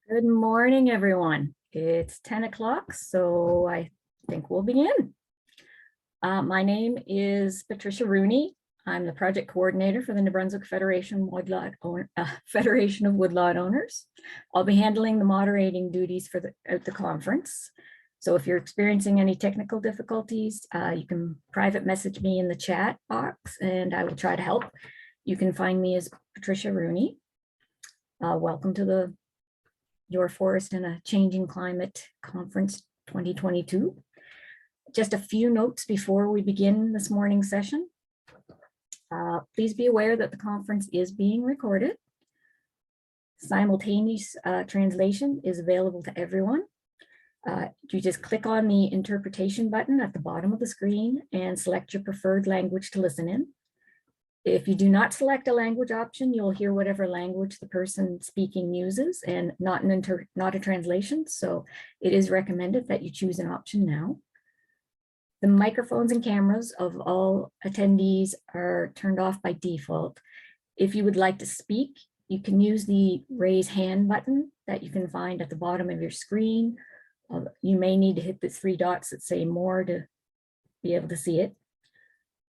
Good morning, everyone. It's 10 o'clock, so I think we'll begin. My name is Patricia Rooney. I'm the project coordinator for the New Brunswick Federation of Woodlot Owners. I'll be handling the moderating duties for the conference. So if you're experiencing any technical difficulties, you can private message me in the chat box and I will try to help. You can find me as Patricia Rooney. Welcome to Your Forest in a Changing Climate Conference 2022. Just a few notes before we begin this morning's session. Please be aware that the conference is being recorded. Simultaneous translation is available to everyone. You just click on the interpretation button at the bottom of the screen and select your preferred language to listen in. If you do not select a language option, you'll hear whatever language the person speaking uses and not a translation. So it is recommended that you choose an option now. The microphones and cameras of all attendees are turned off by default. If you would like to speak, you can use the raise hand button that you can find at the bottom of your screen. You may need to hit the three dots that say more to be able to see it.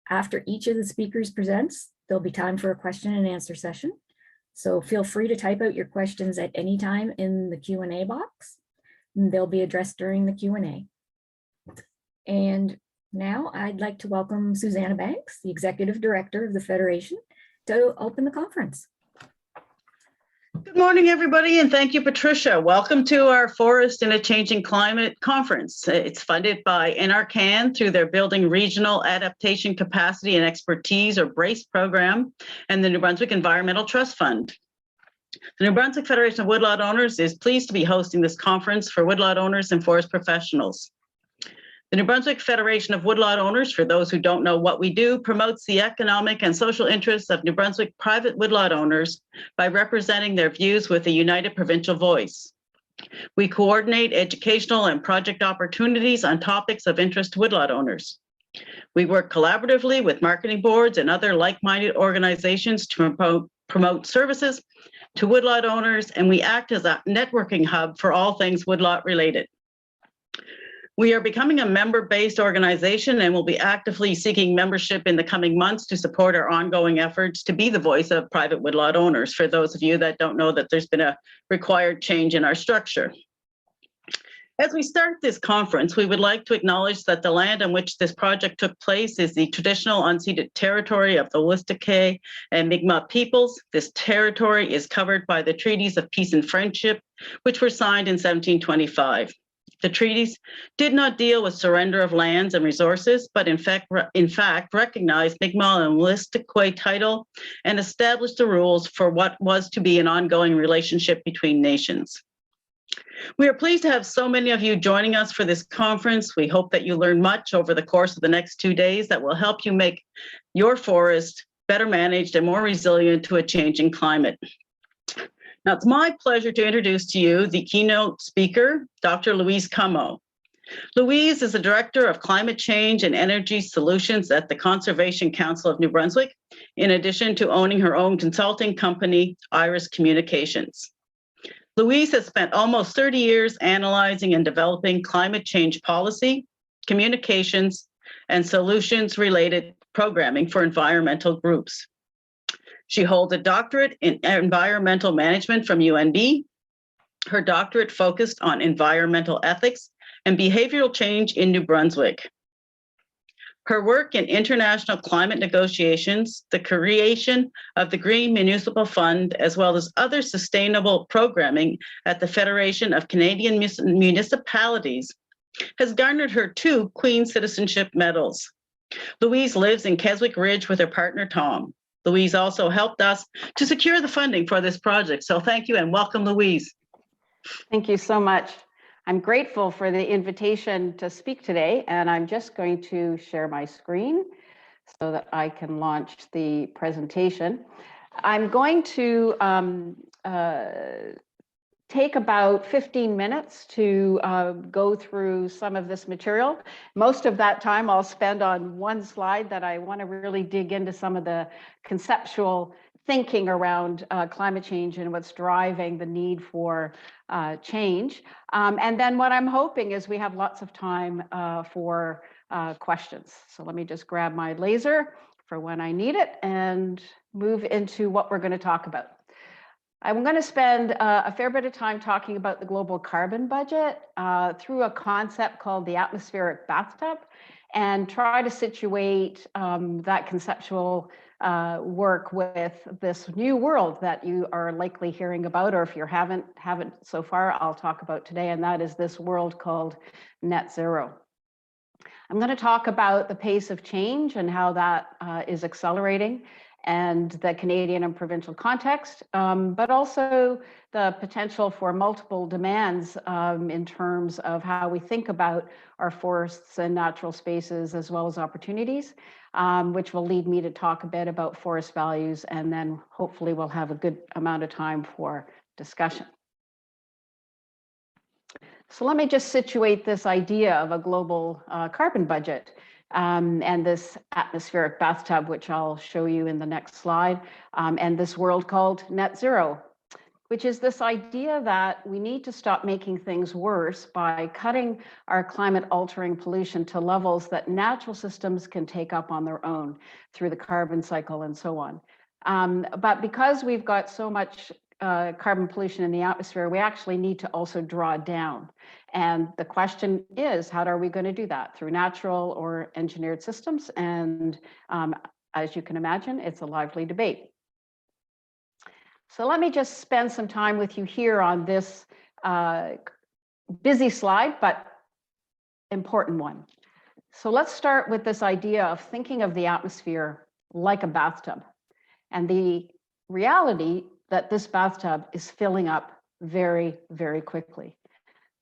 After each of the speakers presents, there'll be time for a question and answer session. So feel free to type out your questions at any time in the Q&A box. And they'll be addressed during the Q&A. And now I'd like to welcome Susanna Banks, the Executive Director of the Federation, to open the conference. Good morning, everybody, and thank you, Patricia. Welcome to our Forest in a Changing Climate Conference. It's funded by NIACC through their Building Regional Adaptation Capacity and Expertise, or BRACE program, and the New Brunswick Environmental Trust Fund. The New Brunswick Federation of Woodlot Owners is pleased to be hosting this conference for woodlot owners and forest professionals. The New Brunswick Federation of Woodlot Owners, for those who don't know what we do, promotes the economic and social interests of New Brunswick private woodlot owners by representing their views with a united provincial voice. We coordinate educational and project opportunities on topics of interest to woodlot owners. We work collaboratively with marketing boards and other like-minded organizations to promote services to woodlot owners, and we act as a networking hub for all things woodlot related. We are becoming a member-based organization and will be actively seeking membership in the coming months to support our ongoing efforts to be the voice of private woodlot owners, for those of you that don't know that there's been a required change in our structure. As we start this conference, we would like to acknowledge that the land on which this project took place is the traditional unceded territory of the Wolastoqey and Mi'kmaq peoples. This territory is covered by the Treaties of Peace and Friendship, which were signed in 1725. The treaties did not deal with surrender of lands and resources, but in fact recognized Mi'kmaq and Wolastoqey title and established the rules for what was to be an ongoing relationship between nations. We are pleased to have so many of you joining us for this conference. We hope that you learn much over the course of the next 2 days that will help you make your forest better managed and more resilient to a changing climate. Now, it's my pleasure to introduce to you the keynote speaker, Dr. Louise Comeau. Louise is the Director of Climate Change and Energy Solutions at the Conservation Council of New Brunswick, in addition to owning her own consulting company, Iris Communications. Louise has spent almost 30 years analyzing and developing climate change policy, communications, and solutions-related programming for environmental groups. She holds a doctorate in environmental management from UNB. Her doctorate focused on environmental ethics and behavioral change in New Brunswick. Her work in international climate negotiations, the creation of the Green Municipal Fund, as well as other sustainable programming at the Federation of Canadian Municipalities, has garnered her 2 Queen Citizenship Medals. Louise lives in Keswick Ridge with her partner, Tom. Louise also helped us to secure the funding for this project. So thank you and welcome, Louise. Thank you so much. I'm grateful for the invitation to speak today, and I'm just going to share my screen so that I can launch the presentation. I'm going to take about 15 minutes to go through some of this material. Most of that time I'll spend on one slide that I want to really dig into some of the conceptual thinking around climate change and what's driving the need for change. And then what I'm hoping is we have lots of time for questions. So let me just grab my laser for when I need it and move into what we're going to talk about. I'm going to spend a fair bit of time talking about the global carbon budget through a concept called the atmospheric bathtub, and try to situate that conceptual work with this new world that you are likely hearing about, or if you haven't so far, I'll talk about today, and that is this world called net zero. I'm going to talk about the pace of change and how that is accelerating, and the Canadian and provincial context, but also the potential for multiple demands in terms of how we think about our forests and natural spaces, as well as opportunities, which will lead me to talk a bit about forest values, and then hopefully we'll have a good amount of time for discussion. So let me just situate this idea of a global carbon budget. And this atmospheric bathtub, which I'll show you in the next slide, and this world called net zero, which is this idea that we need to stop making things worse by cutting our climate altering pollution to levels that natural systems can take up on their own through the carbon cycle and so on. But because we've got so much carbon pollution in the atmosphere, we actually need to also draw down. And the question is, how are we going to do that? Through natural or engineered systems? And as you can imagine, it's a lively debate. So let me just spend some time with you here on this busy slide, but important one. So let's start with this idea of thinking of the atmosphere like a bathtub, and the reality that this bathtub is filling up very, very quickly.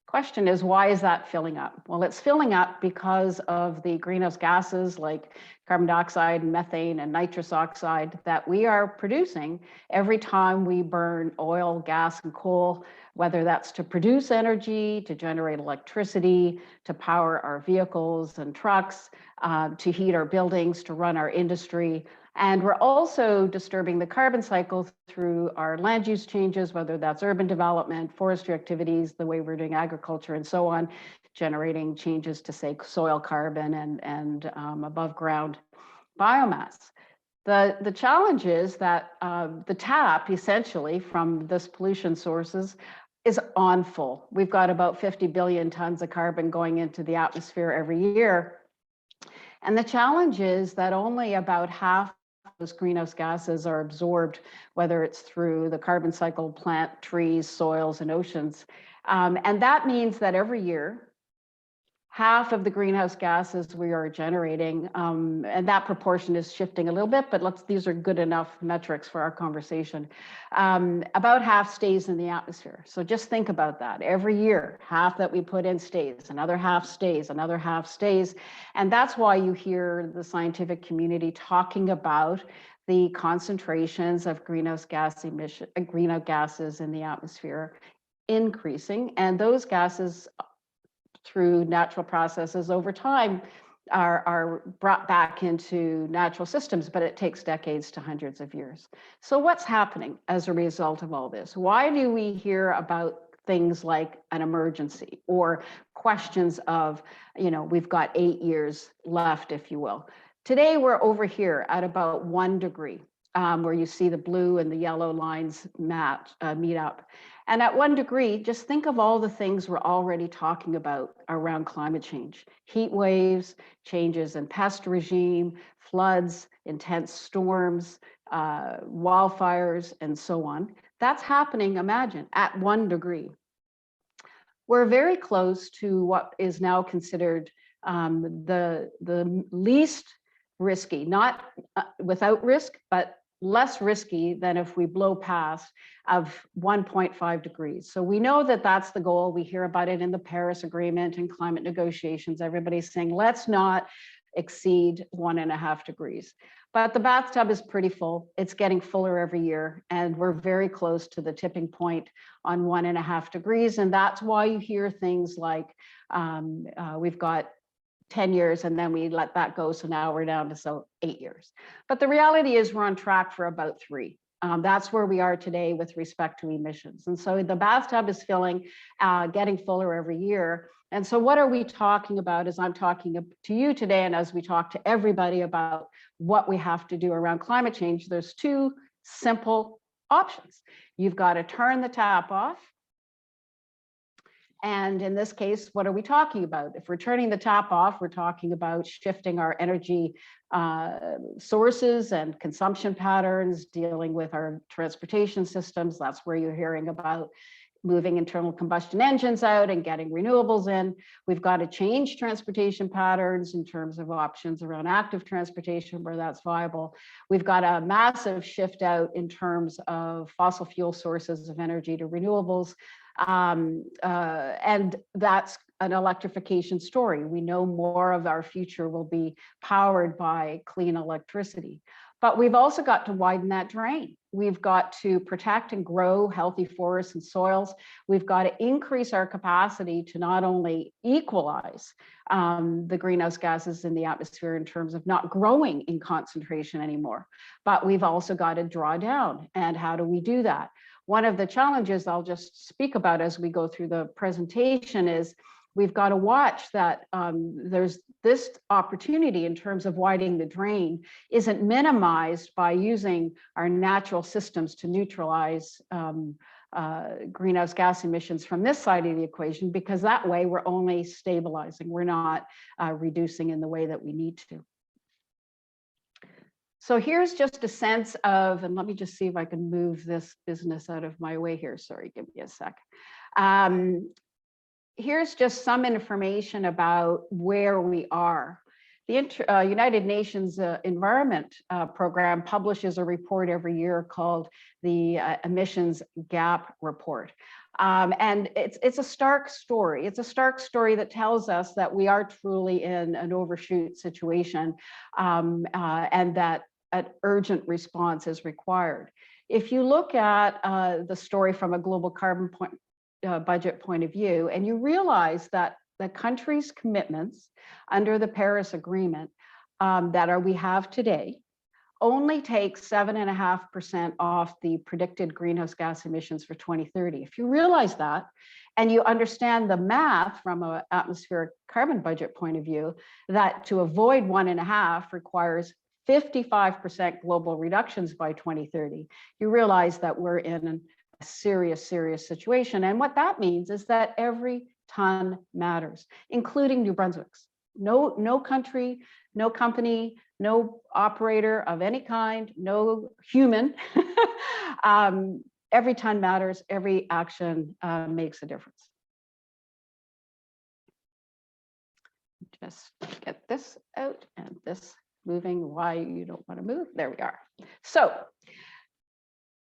Question is, why is that filling up? Well, it's filling up because of the greenhouse gases like carbon dioxide and methane and nitrous oxide that we are producing every time we burn oil, gas, and coal, whether that's to produce energy, to generate electricity, to power our vehicles and trucks, to heat our buildings, to run our industry. And we're also disturbing the carbon cycle through our land use changes, whether that's urban development, forestry activities, the way we're doing agriculture and so on, generating changes to, say, soil carbon and above ground biomass. The challenge is that the tap, essentially, from this pollution sources is on full. We've got about 50 billion tons of carbon going into the atmosphere every year. And the challenge is that only about half those greenhouse gases are absorbed, whether it's through the carbon cycle, plant, trees, soils, and oceans. And that means that every year, half of the greenhouse gases we are generating, and that proportion is shifting a little bit, but these are good enough metrics for our conversation. About half stays in the atmosphere. So just think about that. Every year, half that we put in stays, another half stays, another half stays. And that's why you hear the scientific community talking about the concentrations of greenhouse gases in the atmosphere increasing, and those gases through natural processes over time are brought back into natural systems, but it takes decades to hundreds of years. So what's happening as a result of all this? Why do we hear about things like an emergency or questions of, we've got 8 years left, if you will? Today, we're over here at about 1 degree, where you see the blue and the yellow lines meet up. And at 1 degree, just think of all the things we're already talking about around climate change: heat waves, changes in pest regime, floods, intense storms, wildfires, and so on. That's happening, imagine, at 1 degree. We're very close to what is now considered the least risky, not without risk, but less risky than if we blow past of 1.5 degrees. So we know that that's the goal. We hear about it in the Paris Agreement and climate negotiations. Everybody's saying, let's not exceed 1.5 degrees. But the bathtub is pretty full. It's getting fuller every year, and we're very close to the tipping point on 1.5 degrees. And that's why you hear things like we've got 10 years and then we let that go. So now we're down to 8 years. But the reality is we're on track for about 3. That's where we are today with respect to emissions. And so the bathtub is filling, getting fuller every year. And so what are we talking about as I'm talking to you today, and as we talk to everybody about what we have to do around climate change? There's two simple options. You've got to turn the tap off. And in this case, what are we talking about? If we're turning the tap off, we're talking about shifting our energy sources and consumption patterns, dealing with our transportation systems. That's where you're hearing about moving internal combustion engines out and getting renewables in. We've got to change transportation patterns in terms of options around active transportation where that's viable. We've got a massive shift out in terms of fossil fuel sources of energy to renewables. And that's an electrification story. We know more of our future will be powered by clean electricity. But we've also got to widen that drain. We've got to protect and grow healthy forests and soils. We've got to increase our capacity to not only equalize the greenhouse gases in the atmosphere in terms of not growing in concentration anymore, but we've also got to draw down. And how do we do that? One of the challenges I'll just speak about as we go through the presentation is we've got to watch that there's this opportunity in terms of widening the drain isn't minimized by using our natural systems to neutralize greenhouse gas emissions from this side of the equation, because that way we're only stabilizing, we're not reducing in the way that we need to. So here's just a sense of, and let me just see if I can move this business out of my way here. Sorry, give me a sec. Here's just some information about where we are. The United Nations Environment Program publishes a report every year called the Emissions Gap Report. And it's a stark story. It's a stark story that tells us that we are truly in an overshoot situation, and that an urgent response is required. If you look at the story from a global carbon budget point of view, and you realize that the country's commitments under the Paris Agreement we have today only take 7.5% off the predicted greenhouse gas emissions for 2030. If you realize that, and you understand the math from an atmospheric carbon budget point of view, that to avoid 1.5 requires 55% global reductions by 2030, you realize that we're in a serious, serious situation. And what that means is that every ton matters, including New Brunswick's. No country, no company, no operator of any kind, no human. Every ton matters, every action makes a difference. Just get this out and this moving. Why you don't want to move? There we are. So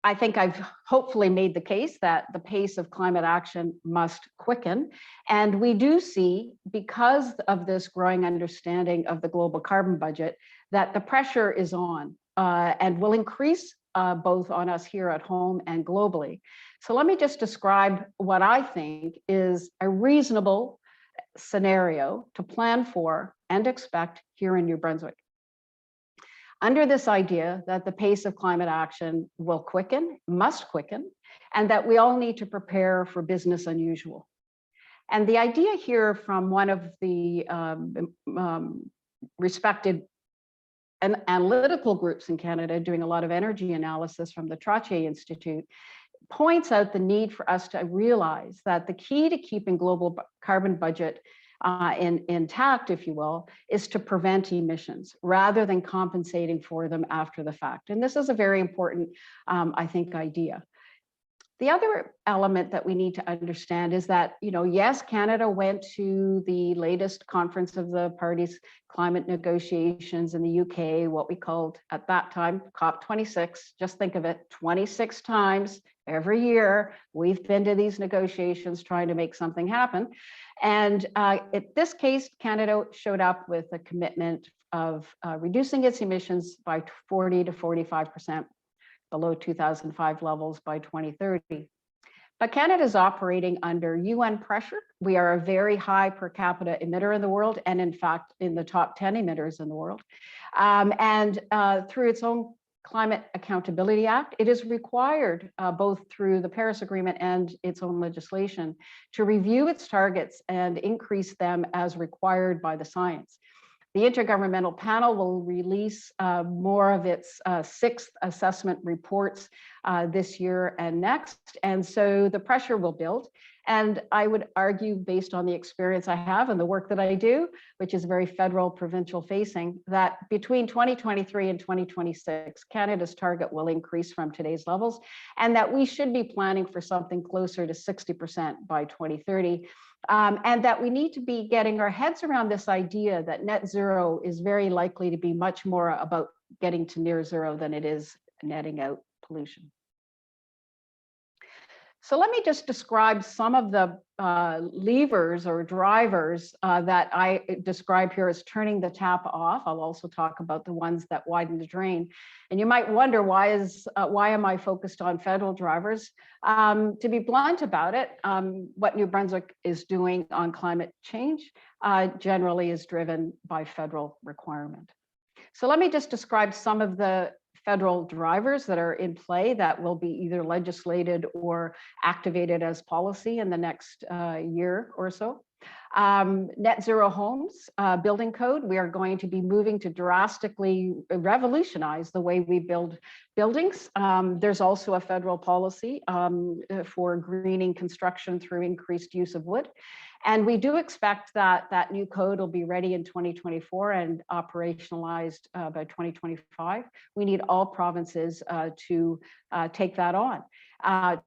I think I've hopefully made the case that the pace of climate action must quicken. And we do see, because of this growing understanding of the global carbon budget, that the pressure is on and will increase both on us here at home and globally. So let me just describe what I think is a reasonable scenario to plan for and expect here in New Brunswick. Under this idea that the pace of climate action will quicken, must quicken, and that we all need to prepare for business unusual. And the idea here from one of the respected analytical groups in Canada doing a lot of energy analysis from the Trottier Institute points out the need for us to realize that the key to keeping global carbon budget intact, if you will, is to prevent emissions rather than compensating for them after the fact. And this is a very important, I think, idea. The other element that we need to understand is that, yes, Canada went to the latest conference of the parties' climate negotiations in the UK, what we called at that time COP26. Just think of it, 26 times every year we've been to these negotiations trying to make something happen. And in this case, Canada showed up with a commitment of reducing its emissions by 40 to 45% below 2005 levels by 2030. But Canada is operating under UN pressure. We are a very high per capita emitter in the world, and in fact, in the top 10 emitters in the world. And through its own Climate Accountability Act, it is required both through the Paris Agreement and its own legislation to review its targets and increase them as required by the science. The Intergovernmental Panel will release more of its sixth assessment reports this year and next. And so the pressure will build. And I would argue, based on the experience I have and the work that I do, which is very federal, provincial facing, that between 2023 and 2026, Canada's target will increase from today's levels, and that we should be planning for something closer to 60% by 2030. And that we need to be getting our heads around this idea that net zero is very likely to be much more about getting to near zero than it is netting out pollution. So let me just describe some of the levers or drivers that I describe here as turning the tap off. I'll also talk about the ones that widen the drain. And you might wonder, why am I focused on federal drivers? To be blunt about it, what New Brunswick is doing on climate change generally is driven by federal requirement. So let me just describe some of the federal drivers that are in play that will be either legislated or activated as policy in the next year or so. Net zero homes building code, we are going to be moving to drastically revolutionize the way we build buildings. There's also a federal policy for greening construction through increased use of wood. And we do expect that that new code will be ready in 2024 and operationalized by 2025. We need all provinces to take that on,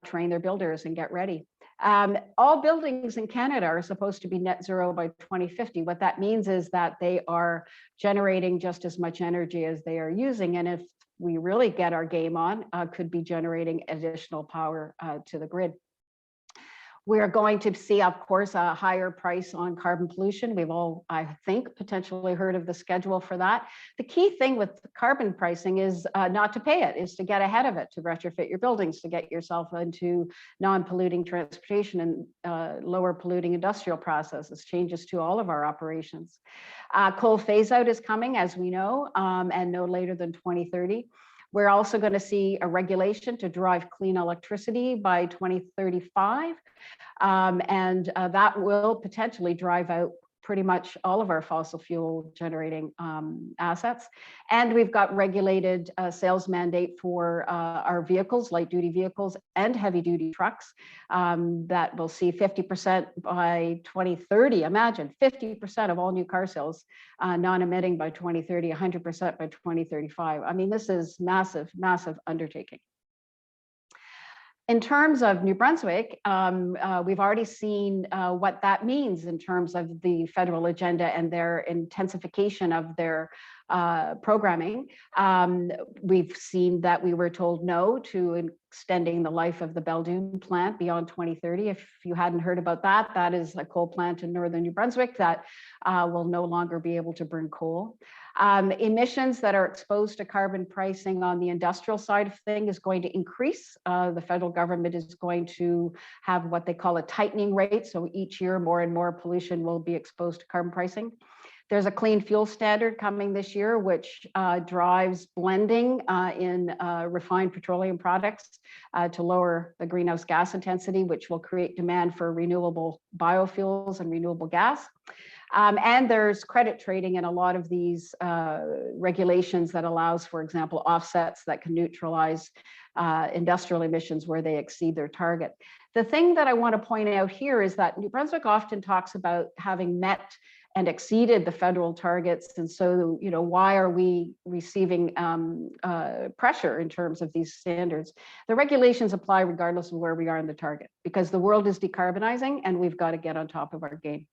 train their builders and get ready. All buildings in Canada are supposed to be net zero by 2050. What that means is that they are generating just as much energy as they are using. And if we really get our game on, could be generating additional power to the grid. We're going to see, of course, a higher price on carbon pollution. We've all, I think, potentially heard of the schedule for that. The key thing with carbon pricing is not to pay it, is to get ahead of it, to retrofit your buildings, to get yourself into non-polluting transportation and lower polluting industrial processes, changes to all of our operations. Coal phase out is coming, as we know, and no later than 2030. We're also going to see a regulation to drive clean electricity by 2035. And that will potentially drive out pretty much all of our fossil fuel generating assets. And we've got regulated sales mandate for our vehicles, light duty vehicles and heavy duty trucks that will see 50% by 2030. Imagine 50% of all new car sales non-emitting by 2030, 100% by 2035. I mean, this is massive, massive undertaking. In terms of New Brunswick, we've already seen what that means in terms of the federal agenda and their intensification of their programming. We've seen that we were told no to extending the life of the Belledune plant beyond 2030. If you hadn't heard about that, that is a coal plant in northern New Brunswick that will no longer be able to burn coal. Emissions that are exposed to carbon pricing on the industrial side of things is going to increase. The federal government is going to have what they call a tightening rate. So each year, more and more pollution will be exposed to carbon pricing. There's a clean fuel standard coming this year, which drives blending in refined petroleum products to lower the greenhouse gas intensity, which will create demand for renewable biofuels and renewable gas. And there's credit trading in a lot of these regulations that allows, for example, offsets that can neutralize industrial emissions where they exceed their target. The thing that I want to point out here is that New Brunswick often talks about having met and exceeded the federal targets. And so, you know, why are we receiving pressure in terms of these standards? The regulations apply regardless of where we are in the target, because the world is decarbonizing and we've got to get on top of our game.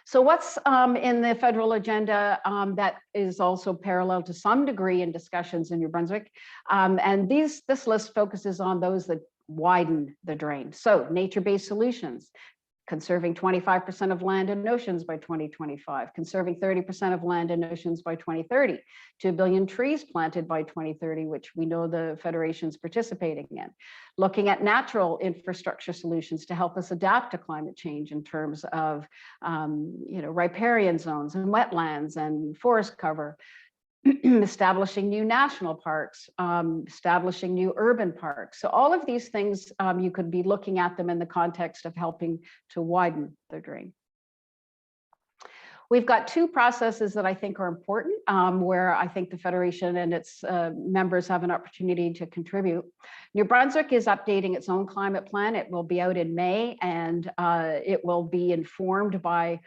So what's in the federal agenda that is also parallel to some degree in discussions in New Brunswick? And this list focuses on those that widen the drain. So nature-based solutions, conserving 25% of land and oceans by 2025, conserving 30% of land and oceans by 2030, 2 billion trees planted by 2030, which we know the Federation's participating in. Looking at natural infrastructure solutions to help us adapt to climate change in terms of riparian zones and wetlands and forest cover. establishing new national parks, establishing new urban parks. So all of these things, you could be looking at them in the context of helping to widen the drain. We've got two processes that I think are important, where I think the Federation and its members have an opportunity to contribute. New Brunswick is updating its own climate plan. It will be out in May, and it will be informed by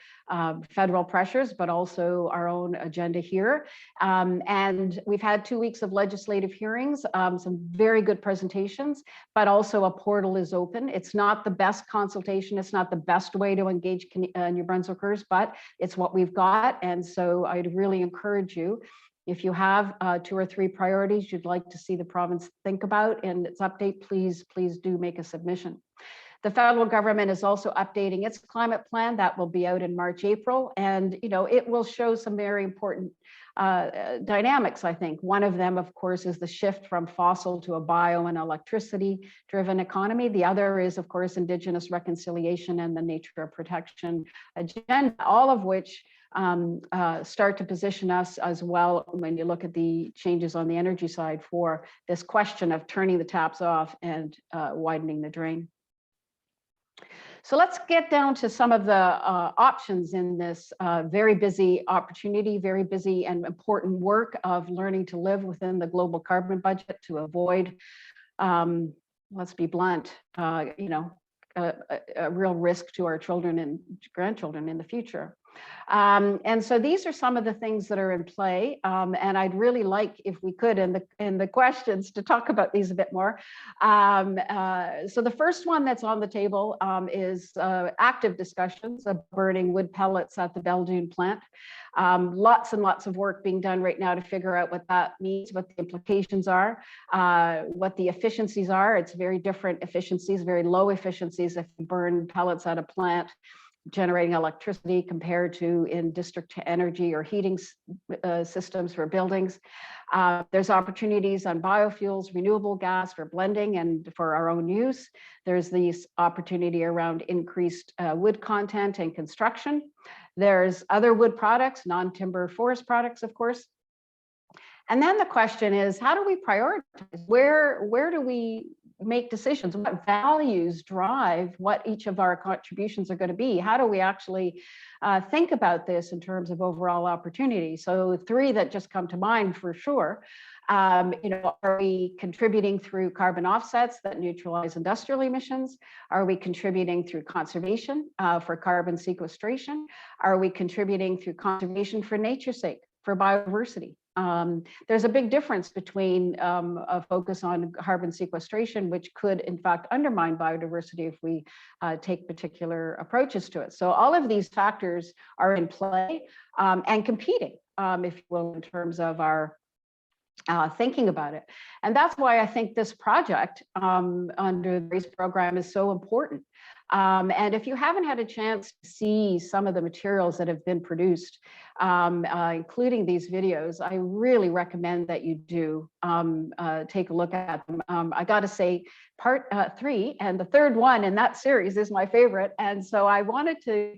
federal pressures, but also our own agenda here. And we've had 2 weeks of legislative hearings, some very good presentations, but also a portal is open. It's not the best consultation. It's not the best way to engage New Brunswickers, but it's what we've got. And so I'd really encourage you, if you have 2 or 3 priorities you'd like to see the province think about in its update, please do make a submission. The federal government is also updating its climate plan. That will be out in March, April, and it will show some very important dynamics, I think. One of them, of course, is the shift from fossil to a bio and electricity driven economy. The other is, of course, Indigenous reconciliation and the nature protection agenda, all of which start to position us as well when you look at the changes on the energy side for this question of turning the taps off and widening the drain. So let's get down to some of the options in this very busy opportunity, very busy and important work of learning to live within the global carbon budget to avoid, let's be blunt, a real risk to our children and grandchildren in the future. And so these are some of the things that are in play, and I'd really like, if we could, in the questions, to talk about these a bit more. So the first one that's on the table is active discussions of burning wood pellets at the Belledune plant. Lots and lots of work being done right now to figure out what that means, what the implications are, what the efficiencies are. It's very different efficiencies, very low efficiencies if you burn pellets at a plant generating electricity compared to in district energy or heating systems for buildings. There's opportunities on biofuels, renewable gas for blending and for our own use. There's this opportunity around increased wood content and construction. There's other wood products, non-timber forest products, of course. And then the question is, how do we prioritize? Where do we make decisions? What values drive what each of our contributions are going to be? How do we actually think about this in terms of overall opportunity? So 3 that just come to mind for sure. Are we contributing through carbon offsets that neutralize industrial emissions? Are we contributing through conservation for carbon sequestration? Are we contributing through conservation for nature's sake, for biodiversity? There's a big difference between a focus on carbon sequestration, which could in fact undermine biodiversity if we take particular approaches to it. So all of these factors are in play and competing, if you will, in terms of our thinking about it. And that's why I think this project under the RACE program is so important. And if you haven't had a chance to see some of the materials that have been produced, including these videos, I really recommend that you do take a look at them. I got to say, part 3 and the third one in that series is my favorite. And so I wanted to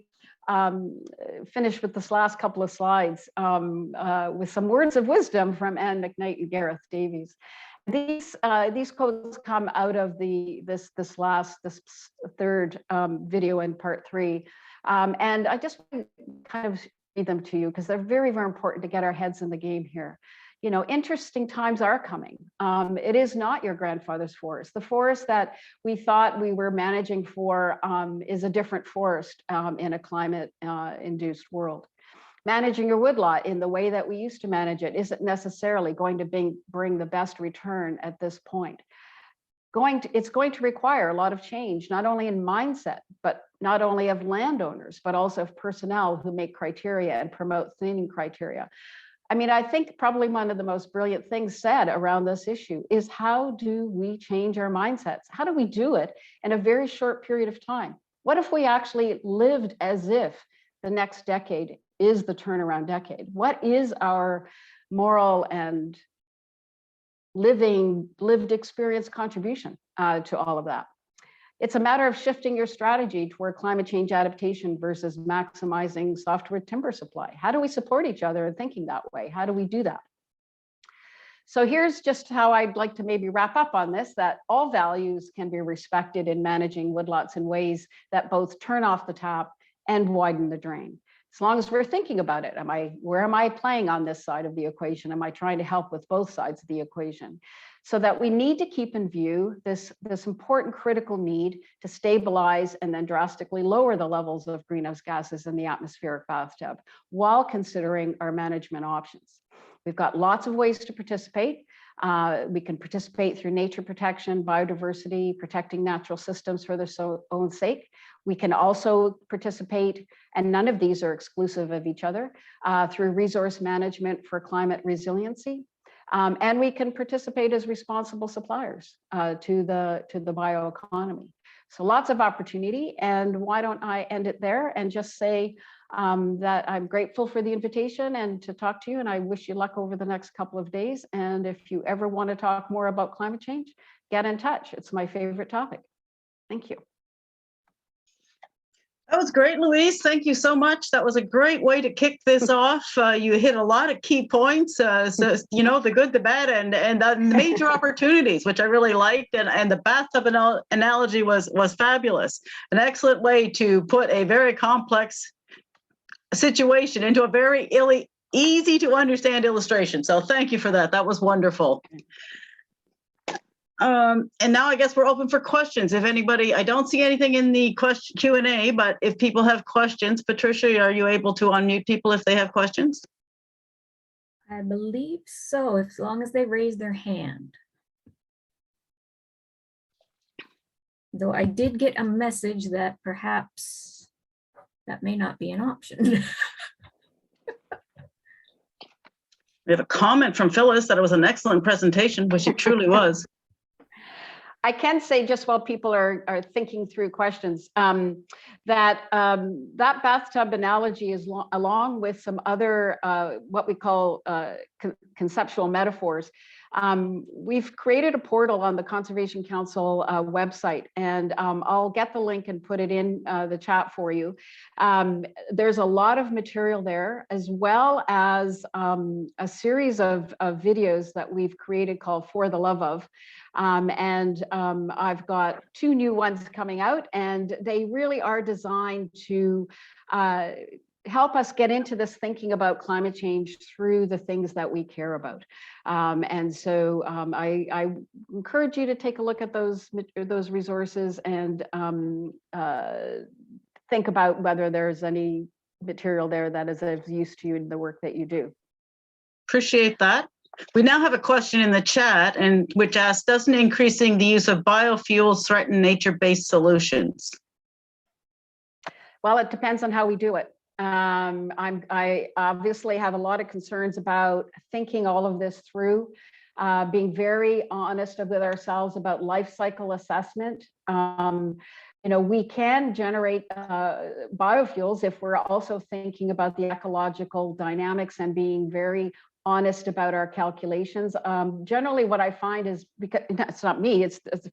finish with this last couple of slides with some words of wisdom from Anne McKnight and Gareth Davies. These quotes come out of this third video in part 3, and I just kind of read them to you because they're very, very important to get our heads in the game here. Interesting times are coming. It is not your grandfather's forest. The forest that we thought we were managing for is a different forest in a climate-induced world. Managing your woodlot in the way that we used to manage it isn't necessarily going to bring the best return at this point. It's going to require a lot of change, not only in mindset, but not only of landowners, but also of personnel who make criteria and promote thinning criteria. I mean, I think probably one of the most brilliant things said around this issue is, how do we change our mindsets? How do we do it in a very short period of time? What if we actually lived as if the next decade is the turnaround decade? What is our moral and lived experience contribution to all of that? It's a matter of shifting your strategy toward climate change adaptation versus maximizing softwood timber supply. How do we support each other in thinking that way? How do we do that? So here's just how I'd like to maybe wrap up on this, that all values can be respected in managing woodlots in ways that both turn off the tap and widen the drain. As long as we're thinking about it, where am I playing on this side of the equation? Am I trying to help with both sides of the equation? So that we need to keep in view this important critical need to stabilize and then drastically lower the levels of greenhouse gases in the atmospheric bathtub while considering our management options. We've got lots of ways to participate. We can participate through nature protection, biodiversity, protecting natural systems for their own sake. We can also participate, and none of these are exclusive of each other, through resource management for climate resiliency. And we can participate as responsible suppliers to the bioeconomy. So lots of opportunity. And why don't I end it there and just say that I'm grateful for the invitation and to talk to you, and I wish you luck over the next couple of days. And if you ever want to talk more about climate change, get in touch. It's my favorite topic. Thank you. That was great, Louise. Thank you so much. That was a great way to kick this off. You hit a lot of key points. So, you know, the good, the bad, and the major opportunities, which I really liked. And the bathtub analogy was fabulous. An excellent way to put a very complex situation into a very easy to understand illustration. So thank you for that. That was wonderful. And now I guess we're open for questions. If anybody, I don't see anything in the Q&A, but if people have questions, Patricia, are you able to unmute people if they have questions? I believe so, as long as they raise their hand. Though I did get a message that perhaps that may not be an option. We have a comment from Phyllis that it was an excellent presentation, which it truly was. I can say, just while people are thinking through questions, that bathtub analogy is along with some other what we call conceptual metaphors. We've created a portal on the Conservation Council website, and I'll get the link and put it in the chat for you. There's a lot of material there, as well as a series of videos that we've created called For the Love of. I've got 2 new ones coming out, and they really are designed to help us get into this thinking about climate change through the things that we care about. So I encourage you to take a look at those resources and think about whether there's any material there that is of use to you in the work that you do. Appreciate that. We now have a question in the chat, and which asks, doesn't increasing the use of biofuels threaten nature-based solutions? Well, it depends on how we do it. I obviously have a lot of concerns about thinking all of this through, being very honest with ourselves about life cycle assessment. You know, we can generate biofuels if we're also thinking about the ecological dynamics and being very honest about our calculations. Generally, what I find is, because it's not me, it's the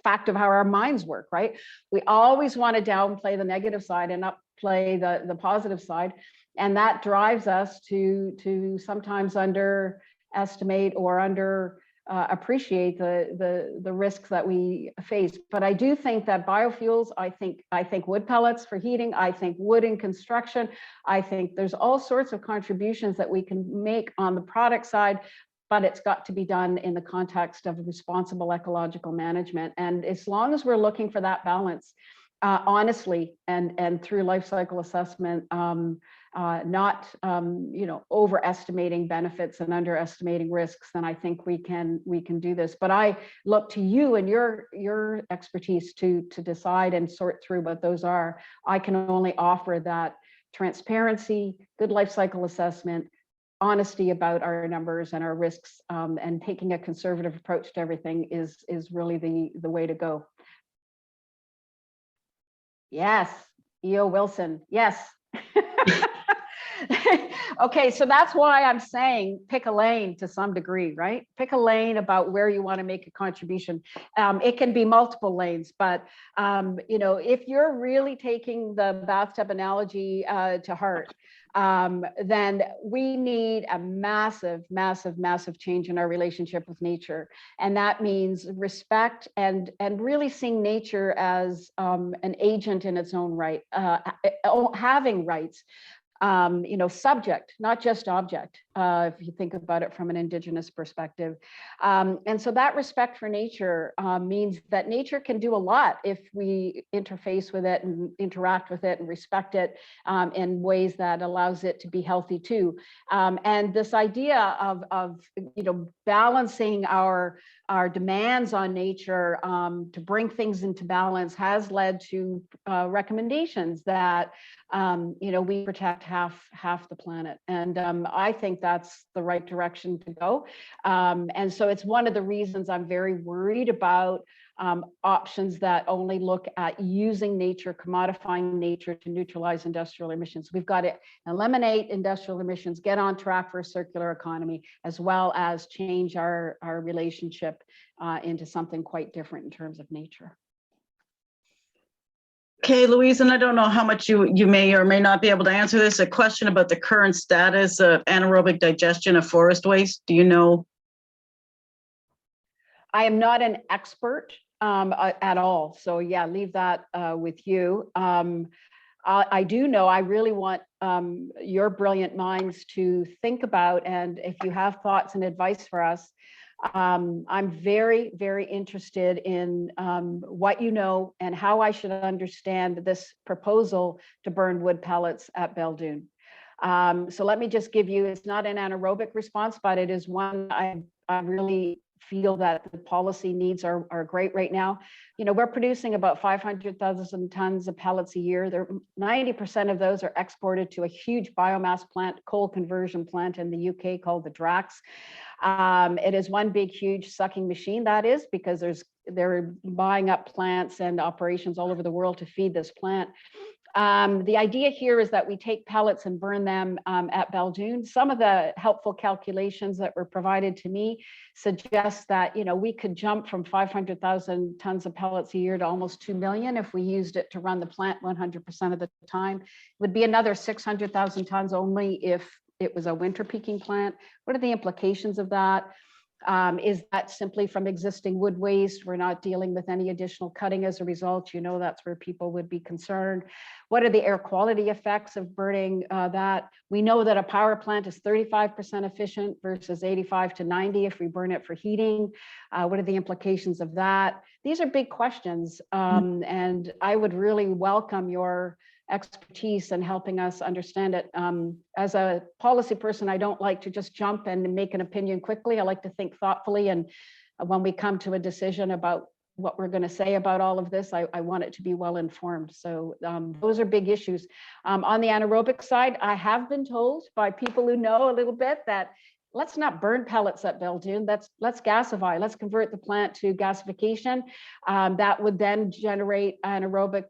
fact of how our minds work, right? We always want to downplay the negative side and upplay the positive side, and that drives us to sometimes underestimate or appreciate the risks that we face. But I do think that biofuels, I think wood pellets for heating, I think wood in construction, I think there's all sorts of contributions that we can make on the product side, but it's got to be done in the context of responsible ecological management. And as long as we're looking for that balance, honestly, and through life cycle assessment, not you know, overestimating benefits and underestimating risks, then I think we can do this. But I look to you and your expertise to decide and sort through what those are. I can only offer that transparency, good life cycle assessment, honesty about our numbers and our risks, and taking a conservative approach to everything is really the way to go. Yes, E.O. Wilson, yes. Okay, so that's why I'm saying pick a lane to some degree, right? Pick a lane about where you want to make a contribution. It can be multiple lanes, but you know, if you're really taking the bathtub analogy to heart, then we need a massive, massive, massive change in our relationship with nature. And that means respect and really seeing nature as an agent in its own right, having rights. Subject, not just object, if you think about it from an Indigenous perspective. And so that respect for nature means that nature can do a lot if we interface with it and interact with it and respect it in ways that allows it to be healthy too. And this idea of balancing our demands on nature to bring things into balance has led to recommendations that we protect half the planet, and I think that's the right direction to go. And so it's one of the reasons I'm very worried about options that only look at using nature, commodifying nature to neutralize industrial emissions. We've got to eliminate industrial emissions, get on track for a circular economy, as well as change our relationship into something quite different in terms of nature. Okay, Louise, and I don't know how much you may or may not be able to answer this. A question about the current status of anaerobic digestion of forest waste. Do you know? I am not an expert at all. So yeah, leave that with you. I do know, I really want your brilliant minds to think about, and if you have thoughts and advice for us, I'm very, very interested in what you know and how I should understand this proposal to burn wood pellets at Belledune. So let me just give you, it's not an anaerobic response, but it is one I really feel that the policy needs are great right now. We're producing about 500,000 tons of pellets a year. 90% of those are exported to a huge biomass plant, coal conversion plant in the UK called the Drax. It is one big, huge sucking machine, that is, because they're buying up plants and operations all over the world to feed this plant. The idea here is that we take pellets and burn them at Belledune. Some of the helpful calculations that were provided to me suggest that we could jump from 500,000 tons of pellets a year to almost 2 million if we used it to run the plant 100% of the time. It would be another 600,000 tons only if it was a winter peaking plant. What are the implications of that? Is that simply from existing wood waste? We're not dealing with any additional cutting as a result. That's where people would be concerned. What are the air quality effects of burning that? We know that a power plant is 35% efficient versus 85 to 90 if we burn it for heating. What are the implications of that? These are big questions, and I would really welcome your expertise in helping us understand it. As a policy person, I don't like to just jump and make an opinion quickly. I like to think thoughtfully, and when we come to a decision about what we're going to say about all of this, I want it to be well informed. So those are big issues. On the anaerobic side, I have been told by people who know a little bit that let's not burn pellets at Belledune. Let's gasify. Let's convert the plant to gasification. That would then generate anaerobic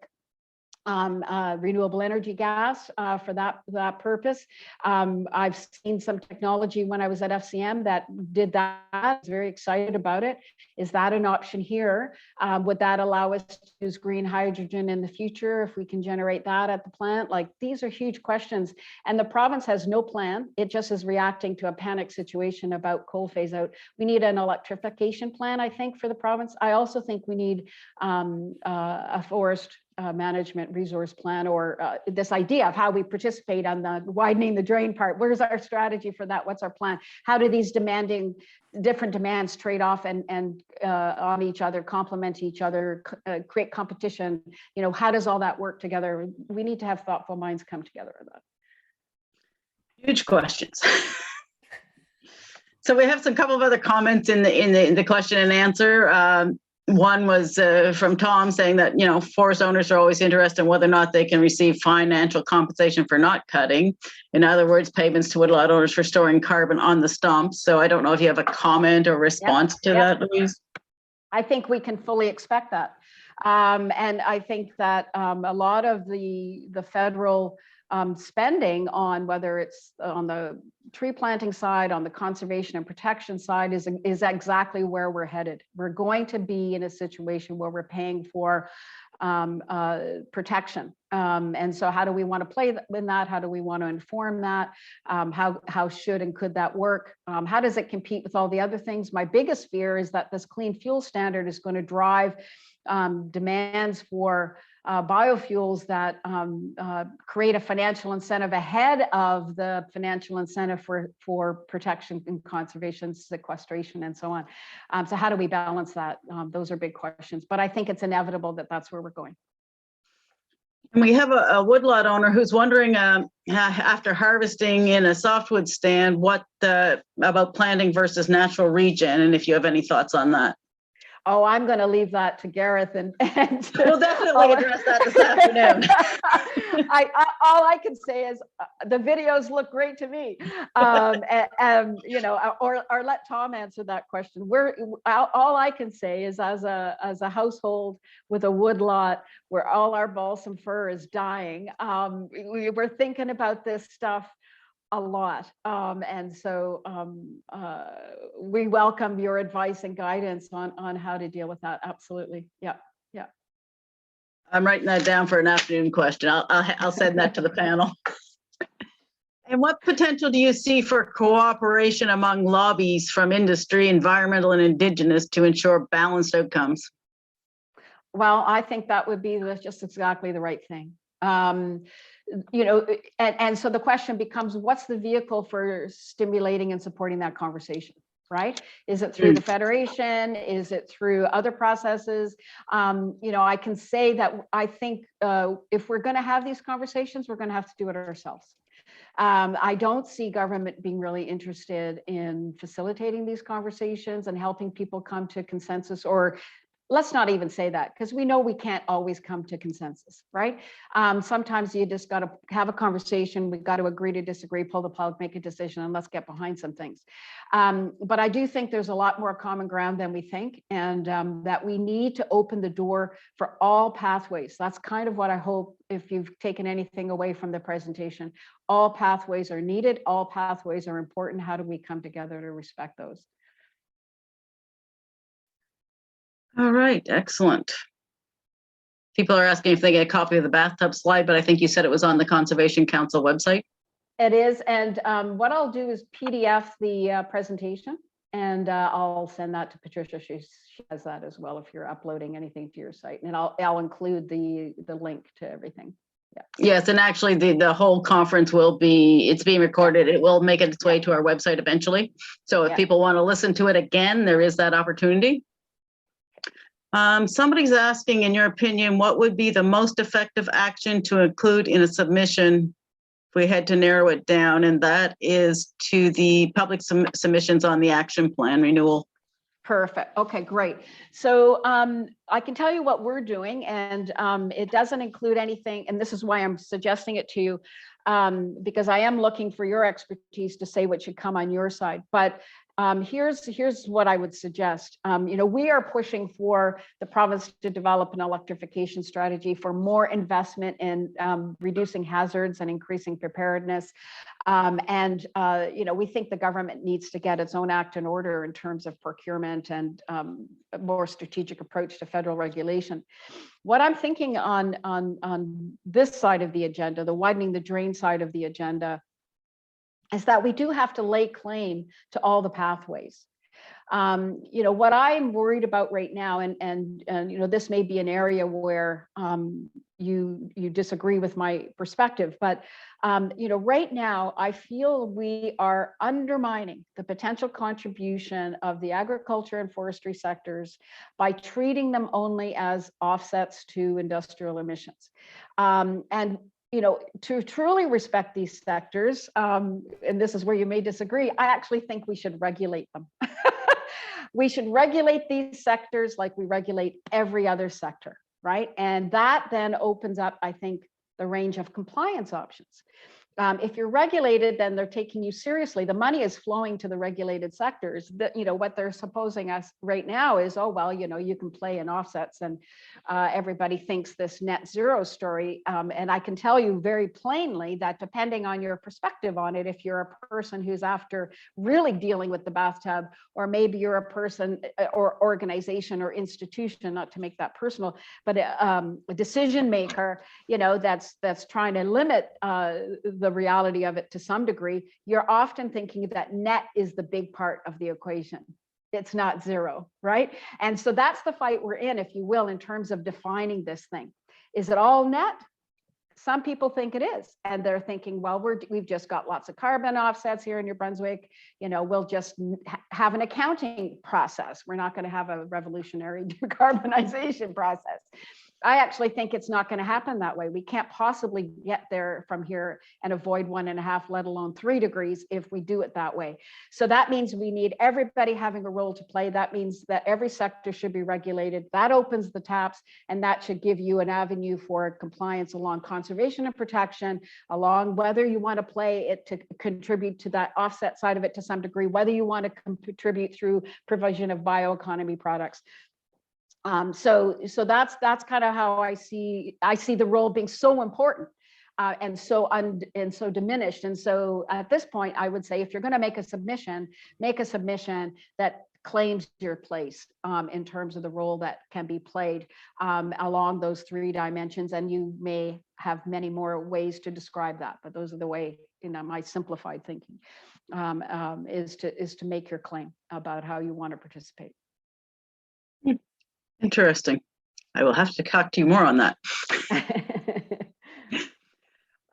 renewable energy gas for that purpose. I've seen some technology when I was at FCM that did that. I was very excited about it. Is that an option here? Would that allow us to use green hydrogen in the future if we can generate that at the plant? These are huge questions, and the province has no plan. It just is reacting to a panic situation about coal phase out. We need an electrification plan, I think, for the province. I also think we need a forest management resource plan, or this idea of how we participate on the widening the drain part. Where's our strategy for that? What's our plan? How do these different demands trade off and on each other, complement each other, create competition? How does all that work together? We need to have thoughtful minds come together on that. Huge questions. So we have some couple of other comments in the question and answer. One was from Tom saying that, forest owners are always interested in whether or not they can receive financial compensation for not cutting. In other words, payments to woodlot owners for storing carbon on the stumps. So I don't know if you have a comment or response to that, Louise. I think we can fully expect that. And I think that a lot of the federal spending on, whether it's on the tree planting side, on the conservation and protection side, is exactly where we're headed. We're going to be in a situation where we're paying for protection. And so how do we want to play in that? How do we want to inform that? How should and could that work? How does it compete with all the other things? My biggest fear is that this clean fuel standard is going to drive demands for biofuels that create a financial incentive ahead of the financial incentive for protection and conservation, sequestration, and so on. So how do we balance that? Those are big questions, but I think it's inevitable that that's where we're going. And we have a woodlot owner who's wondering, after harvesting in a softwood stand, what about planting versus natural regen, and if you have any thoughts on that. Oh, I'm going to leave that to Gareth, and we'll definitely address that this afternoon. All I can say is the videos look great to me, you know, or let Tom answer that question. All I can say is, as a household with a woodlot where all our balsam fir is dying, we're thinking about this stuff a lot. And so we welcome your advice and guidance on how to deal with that. Absolutely. Yeah. Yeah. I'm writing that down for an afternoon question. I'll send that to the panel. And what potential do you see for cooperation among lobbies from industry, environmental, and Indigenous to ensure balanced outcomes? Well, I think that would be just exactly the right thing. You know, and so the question becomes, what's the vehicle for stimulating and supporting that conversation, right? Is it through the Federation? Is it through other processes? You know, I can say that I think if we're going to have these conversations, we're going to have to do it ourselves. I don't see government being really interested in facilitating these conversations and helping people come to consensus, or let's not even say that, because we know we can't always come to consensus, right? Sometimes you just got to have a conversation. We've got to agree to disagree, pull the plug, make a decision, and let's get behind some things. But I do think there's a lot more common ground than we think, and that we need to open the door for all pathways. That's kind of what I hope, if you've taken anything away from the presentation. All pathways are needed. All pathways are important. How do we come together to respect those? All right, excellent. People are asking if they get a copy of the bathtub slide, but I think you said it was on the Conservation Council website. It is, and what I'll do is PDF the presentation, and I'll send that to Patricia. She has that as well if you're uploading anything to your site, and I'll include the link to everything. Yeah. Yes, and actually the whole conference it's being recorded. It will make its way to our website eventually. So if people want to listen to it again, there is that opportunity. Somebody's asking, in your opinion, what would be the most effective action to include in a submission if we had to narrow it down? And that is to the public submissions on the action plan renewal. Perfect. Okay, great. So I can tell you what we're doing, and it doesn't include anything, and this is why I'm suggesting it to you, because I am looking for your expertise to say what should come on your side. But here's what I would suggest. You know, we are pushing for the province to develop an electrification strategy for more investment in reducing hazards and increasing preparedness. And you know, we think the government needs to get its own act in order in terms of procurement and a more strategic approach to federal regulation. What I'm thinking on this side of the agenda, the widening the drain side of the agenda, is that we do have to lay claim to all the pathways. You know, what I'm worried about right now, and you know, this may be an area where you disagree with my perspective, but you know, right now I feel we are undermining the potential contribution of the agriculture and forestry sectors by treating them only as offsets to industrial emissions. And you know, to truly respect these sectors, and this is where you may disagree, I actually think we should regulate them. We should regulate these sectors like we regulate every other sector, right? And that then opens up, I think, the range of compliance options. If you're regulated, then they're taking you seriously. The money is flowing to the regulated sectors. That, you know, what they're supposing us right now is, oh, well, you know, you can play in offsets, and everybody thinks this net zero story. And I can tell you very plainly that depending on your perspective on it, if you're a person who's after really dealing with the bathtub, or maybe you're a person or organization or institution, not to make that personal, but a decision maker, you know, that's trying to limit the reality of it to some degree, you're often thinking that net is the big part of the equation. It's not zero, right? And so that's the fight we're in, if you will, in terms of defining this thing. Is it all net? Some people think it is, and they're thinking, well, we've just got lots of carbon offsets here in New Brunswick. You know, we'll just have an accounting process. We're not going to have a revolutionary decarbonization process. I actually think it's not going to happen that way. We can't possibly get there from here and avoid 1.5, let alone 3 degrees if we do it that way. So that means we need everybody having a role to play. That means that every sector should be regulated. That opens the taps, and that should give you an avenue for compliance along conservation and protection, along whether you want to play it to contribute to that offset side of it to some degree, whether you want to contribute through provision of bioeconomy products. So that's kind of how I see the role being so important and so diminished. And so at this point, I would say, if you're going to make a submission that claims your place in terms of the role that can be played along those 3 dimensions. And you may have many more ways to describe that, but those are the way, you know, my simplified thinking is to make your claim about how you want to participate. Interesting. I will have to talk to you more on that.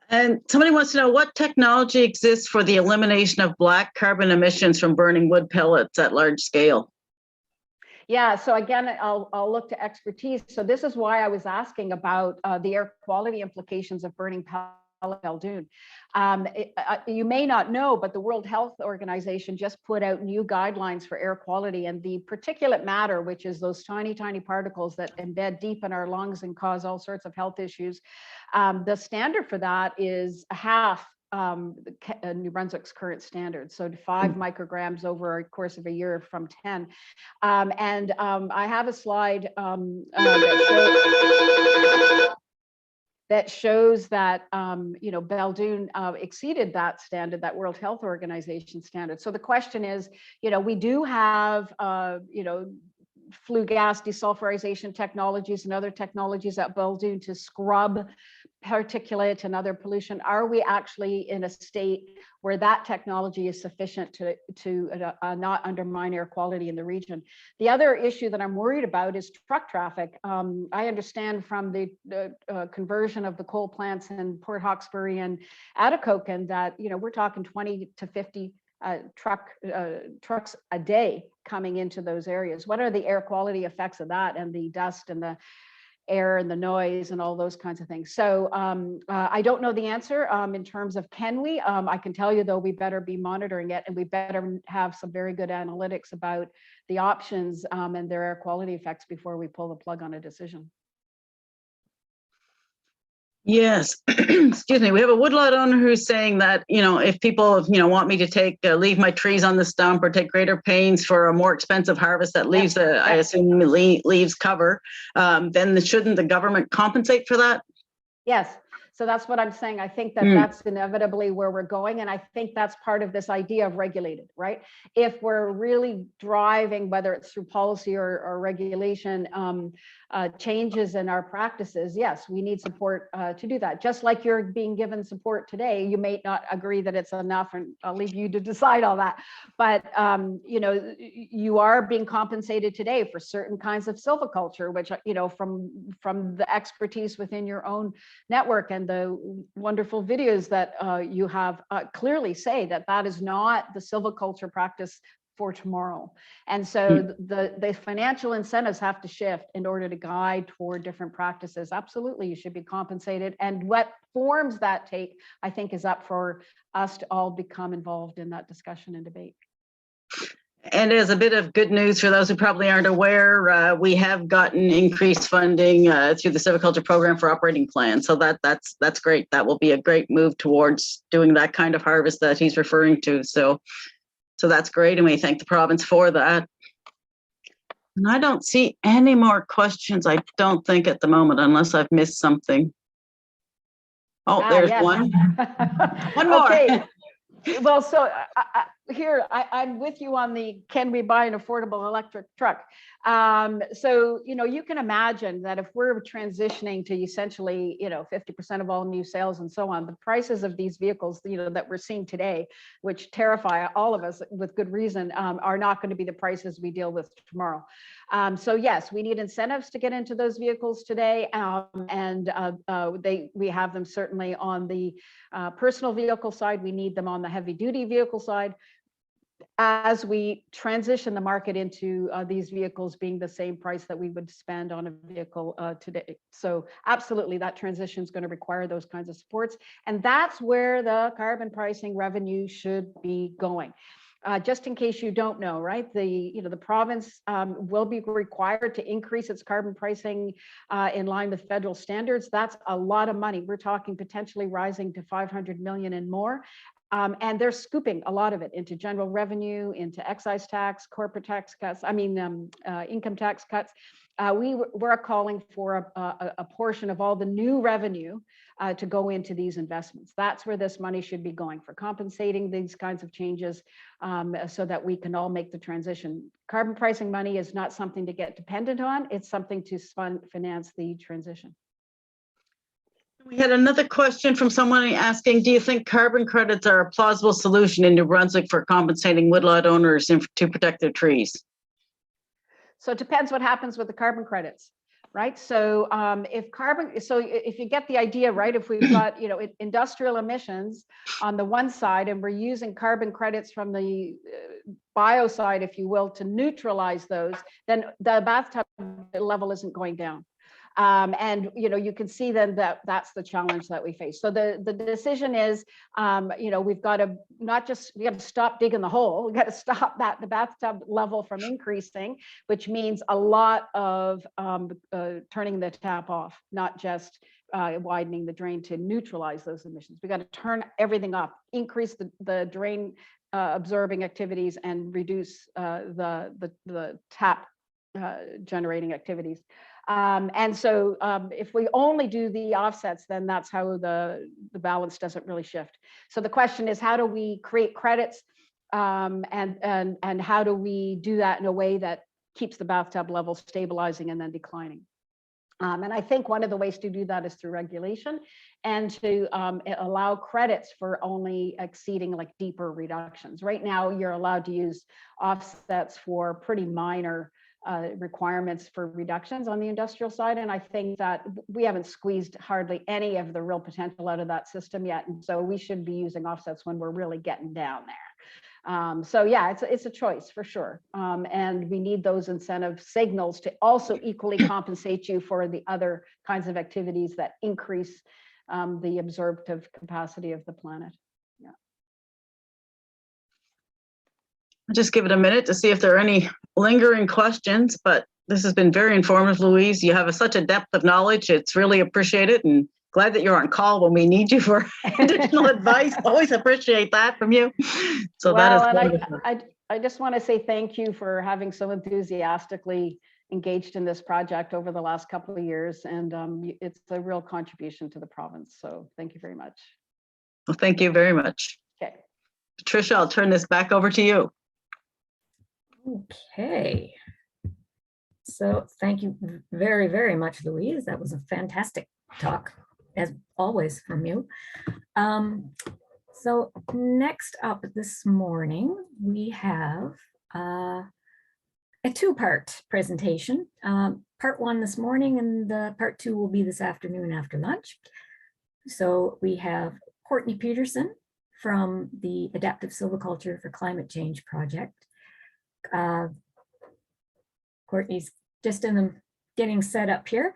And somebody wants to know, what technology exists for the elimination of black carbon emissions from burning wood pellets at large scale? Yeah, so again, I'll look to expertise. So this is why I was asking about the air quality implications of burning pellet Beldoon. You may not know, but the World Health Organization just put out new guidelines for air quality, and the particulate matter, which is those tiny, tiny particles that embed deep in our lungs and cause all sorts of health issues. The standard for that is half New Brunswick's current standard, so 5 micrograms over a course of a year from 10. I have a slide that shows that you know, Beldoon exceeded that standard, that World Health Organization standard. So the question is, you know, we do have you know, flue gas desulfurization technologies and other technologies at Beldoon to scrub particulate and other pollution. Are we actually in a state where that technology is sufficient to not undermine air quality in the region? The other issue that I'm worried about is truck traffic. I understand from the conversion of the coal plants in Port Hawkesbury and Atikokan that, you know, we're talking 20 to 50 trucks a day coming into those areas. What are the air quality effects of that, and the dust and the air and the noise and all those kinds of things? So I don't know the answer in terms of can we. I can tell you, though, we better be monitoring it, and we better have some very good analytics about the options and their air quality effects before we pull the plug on a decision. Yes, excuse me. We have a woodlot owner who's saying that, you know, if people, you know, want me to take leave my trees on the stump or take greater pains for a more expensive harvest that leaves I assume leaves cover, then shouldn't the government compensate for that? Yes. So that's what I'm saying. I think that that's inevitably where we're going. And I think that's part of this idea of regulated, right? If we're really driving, whether it's through policy or regulation, changes in our practices, yes, we need support to do that. Just like you're being given support today, you may not agree that it's enough, and I'll leave you to decide all that. But you know, you are being compensated today for certain kinds of silviculture, which, you know, from the expertise within your own network and the wonderful videos that you have clearly say that that is not the silviculture practice for tomorrow. And so the financial incentives have to shift in order to guide toward different practices. Absolutely, you should be compensated. And what forms that take, I think, is up for us to all become involved in that discussion and debate. And as a bit of good news for those who probably aren't aware, we have gotten increased funding through the silviculture program for operating plans. So that's great. That will be a great move towards doing that kind of harvest that he's referring to. So that's great, and we thank the province for that. And I don't see any more questions, I don't think, at the moment, unless I've missed something. Oh, there's yes. one. One more. Okay. Well, so here I'm with you on the can we buy an affordable electric truck? So, you can imagine that if we're transitioning to essentially, 50% of all new sales and so on, the prices of these vehicles, that we're seeing today, which terrify all of us with good reason, are not going to be the prices we deal with tomorrow. So yes, we need incentives to get into those vehicles today, and we have them certainly on the personal vehicle side. We need them on the heavy duty vehicle side, as we transition the market into these vehicles being the same price that we would spend on a vehicle today. So absolutely, that transition is going to require those kinds of supports, and that's where the carbon pricing revenue should be going. Just in case you don't know, right? The province will be required to increase its carbon pricing in line with federal standards. That's a lot of money. We're talking potentially rising to 500 million and more. And they're scooping a lot of it into general revenue, into excise tax, corporate tax cuts, income tax cuts. We're calling for a portion of all the new revenue to go into these investments. That's where this money should be going, for compensating these kinds of changes, so that we can all make the transition. Carbon pricing money is not something to get dependent on. It's something to finance the transition. We had another question from someone asking, do you think carbon credits are a plausible solution in New Brunswick for compensating woodlot owners to protect their trees? So it depends what happens with the carbon credits, right? So if you get the idea, right, if we've got, industrial emissions on the one side, and we're using carbon credits from the bio side, if you will, to neutralize those, then the bathtub level isn't going down. And you can see then that's the challenge that we face. So the decision is, we've got to we got to stop digging the hole. We got to stop the bathtub level from increasing, which means a lot of turning the tap off, not just widening the drain to neutralize those emissions. We got to turn everything up, increase the drain absorbing activities, and reduce the tap generating activities. And so if we only do the offsets, then that's how the balance doesn't really shift. So the question is, how do we create credits, and how do we do that in a way that keeps the bathtub level stabilizing and then declining? And I think one of the ways to do that is through regulation, and to allow credits for only exceeding like deeper reductions. Right now, you're allowed to use offsets for pretty minor requirements for reductions on the industrial side. And I think that we haven't squeezed hardly any of the real potential out of that system yet. And so we should be using offsets when we're really getting down there. So yeah, it's a choice for sure. And we need those incentive signals to also equally compensate you for the other kinds of activities that increase the absorptive capacity of the planet. Yeah. I'll just give it a minute to see if there are any lingering questions, but this has been very informative, Louise. You have such a depth of knowledge. It's really appreciated, and glad that you're on call when we need you for additional advice. Always appreciate that from you. So well, that is and wonderful. I just want to say thank you for having so enthusiastically engaged in this project over the last couple of years, and it's a real contribution to the province. So thank you very much. Well, thank you very much. Okay. Patricia, I'll turn this back over to you. Okay. So thank you very, very much, Louise. That was a fantastic talk, as always, from you. So next up this morning, we have a two-part presentation. Part one this morning, and the part two will be this afternoon after lunch. So we have Courtney Peterson from the Adaptive Silviculture for Climate Change project. Courtney's just getting set up here.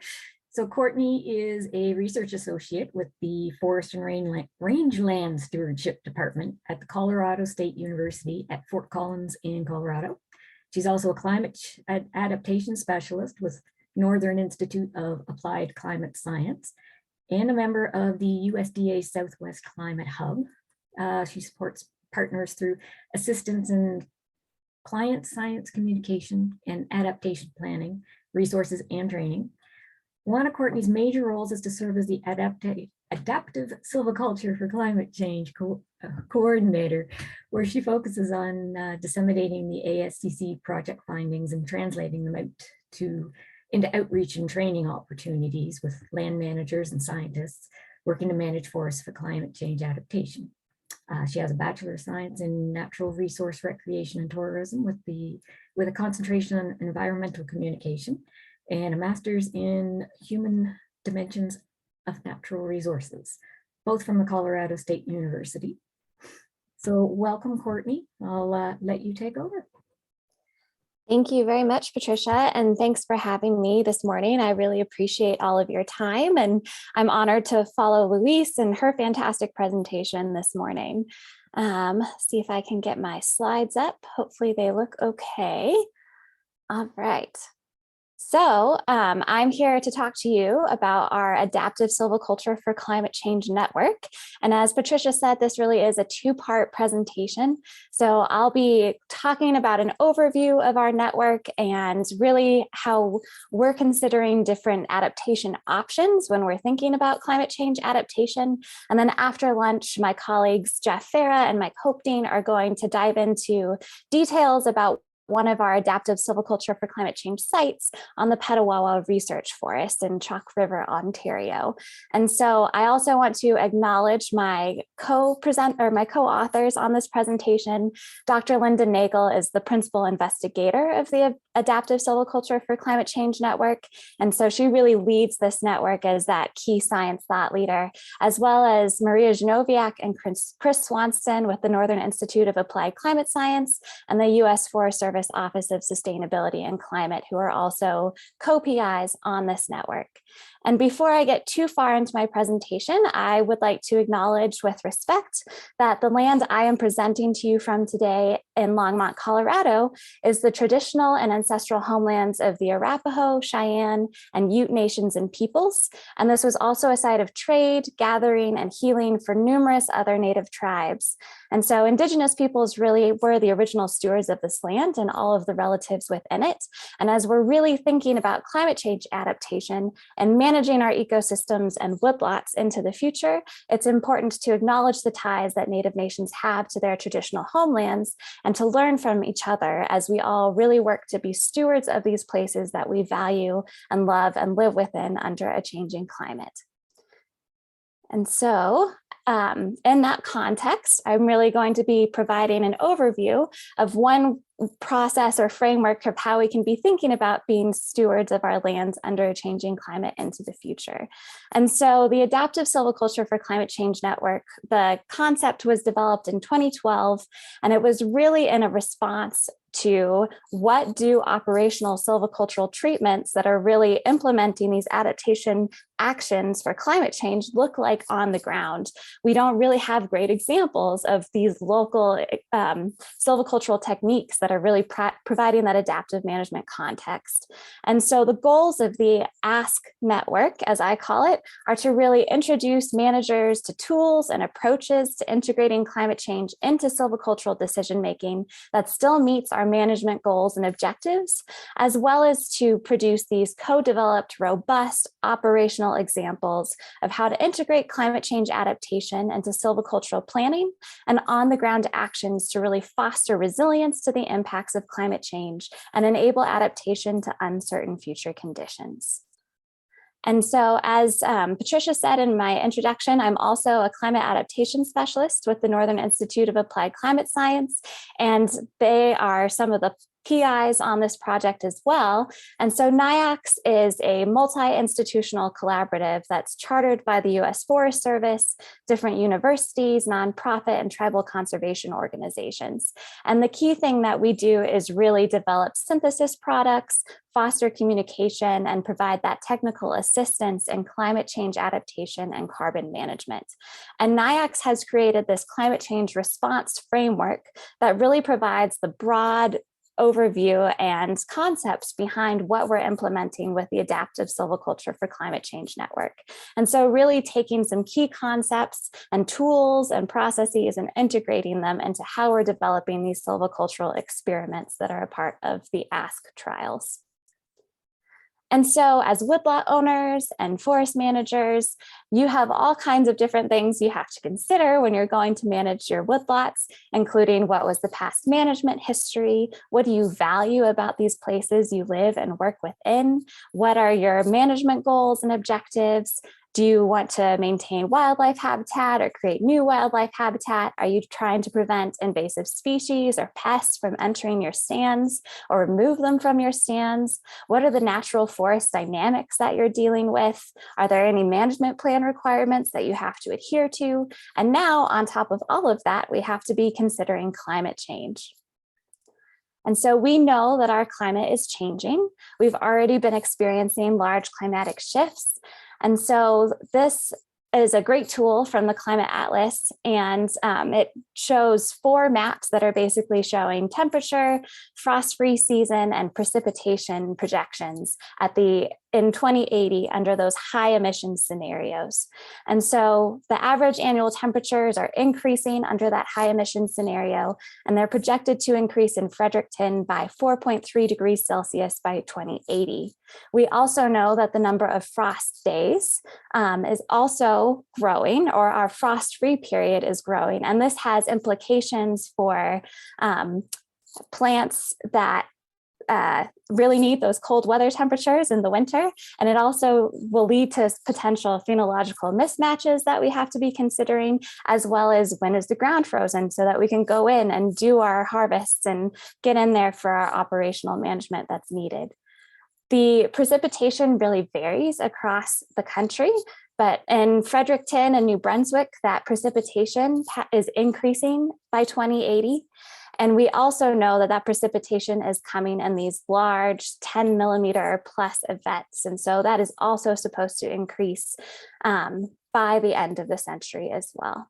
So Courtney is a research associate with the Forest and Rangeland Stewardship Department at the Colorado State University at Fort Collins in Colorado. She's also a climate adaptation specialist with Northern Institute of Applied Climate Science and a member of the USDA Southwest Climate Hub. She supports partners through assistance in client science communication and adaptation planning, resources and training. One of Courtney's major roles is to serve as the adaptive silviculture for climate change coordinator, where she focuses on disseminating the ASCC project findings and translating them out into outreach and training opportunities with land managers and scientists working to manage forests for climate change adaptation. She has a Bachelor of Science in Natural Resource Recreation and Tourism with a concentration on environmental communication and a master's in Human Dimensions of Natural Resources, both from the Colorado State University. So welcome, Courtney. I'll let you take over. Thank you very much, Patricia, and thanks for having me this morning. I really appreciate all of your time, and I'm honored to follow Louise and her fantastic presentation this morning. See if I can get my slides up. Hopefully they look okay. All right. So I'm here to talk to you about our Adaptive Silviculture for Climate Change Network. And as Patricia said, this really is a two-part presentation. So I'll be talking about an overview of our network and really how we're considering different adaptation options when we're thinking about climate change adaptation. And then after lunch, my colleagues Jeff Farah and Mike Hopedean are going to dive into details about one of our adaptive silviculture for climate change sites on the Petawawa Research Forest in Chalk River, Ontario. And so I also want to acknowledge my co-authors on this presentation. Dr. Linda Nagel is the principal investigator of the Adaptive Silviculture for Climate Change Network. And so she really leads this network as that key science thought leader, as well as Maria Zhinoviak and Chris Swanston with the Northern Institute of Applied Climate Science and the U.S. Forest Service Office of Sustainability and Climate, who are also co-PIs on this network. And before I get too far into my presentation, I would like to acknowledge with respect that the land I am presenting to you from today in Longmont, Colorado, is the traditional and ancestral homelands of the Arapaho, Cheyenne, and Ute nations and peoples. And this was also a site of trade, gathering, and healing for numerous other Native tribes. And so Indigenous peoples really were the original stewards of this land and all of the relatives within it. And as we're really thinking about climate change adaptation and managing our ecosystems and woodlots into the future, it's important to acknowledge the ties that Native nations have to their traditional homelands and to learn from each other as we all really work to be stewards of these places that we value and love and live within under a changing climate. And so in that context, I'm really going to be providing an overview of one process or framework of how we can be thinking about being stewards of our lands under a changing climate into the future. And so the Adaptive Silviculture for Climate Change Network, the concept was developed in 2012, and it was really in a response to what do operational silvicultural treatments that are really implementing these adaptation actions for climate change look like on the ground. We don't really have great examples of these local silvicultural techniques that are really providing that adaptive management context. And so the goals of the ASK network, as I call it, are to really introduce managers to tools and approaches to integrating climate change into silvicultural decision-making that still meets our management goals and objectives, as well as to produce these co-developed, robust operational examples of how to integrate climate change adaptation into silvicultural planning and on-the-ground actions to really foster resilience to the impacts of climate change and enable adaptation to uncertain future conditions. And so as Patricia said in my introduction, I'm also a climate adaptation specialist with the Northern Institute of Applied Climate Science, and they are some of the key eyes on this project as well. And so NIACC is a multi-institutional collaborative that's chartered by the US Forest Service, different universities, nonprofit, and tribal conservation organizations. And the key thing that we do is really develop synthesis products, foster communication, and provide that technical assistance in climate change adaptation and carbon management. And NIACC has created this climate change response framework that really provides the broad overview and concepts behind what we're implementing with the Adaptive Silviculture for Climate Change Network. And so really taking some key concepts and tools and processes and integrating them into how we're developing these silvicultural experiments that are a part of the ASK trials. And so as woodlot owners and forest managers, you have all kinds of different things you have to consider when you're going to manage your woodlots, including what was the past management history, what do you value about these places you live and work within, what are your management goals and objectives, do you want to maintain wildlife habitat or create new wildlife habitat? Are you trying to prevent invasive species or pests from entering your stands or remove them from your stands? What are the natural forest dynamics that you're dealing with? Are there any management plan requirements that you have to adhere to? And now on top of all of that, we have to be considering climate change. And so we know that our climate is changing. We've already been experiencing large climatic shifts. And so this is a great tool from the Climate Atlas, and it shows 4 maps that are basically showing temperature, frost-free season, and precipitation projections in 2080 under those high emission scenarios. And so the average annual temperatures are increasing under that high emission scenario, and they're projected to increase in Fredericton by 4.3 degrees Celsius by 2080. We also know that the number of frost days is also growing, or our frost-free period is growing. And this has implications for plants that really need those cold weather temperatures in the winter. And it also will lead to potential phenological mismatches that we have to be considering, as well as when is the ground frozen so that we can go in and do our harvests and get in there for our operational management that's needed. The precipitation really varies across the country, but in Fredericton and New Brunswick, that precipitation is increasing by 2080. And we also know that that precipitation is coming in these large 10 millimeter plus events. And so that is also supposed to increase by the end of the century as well.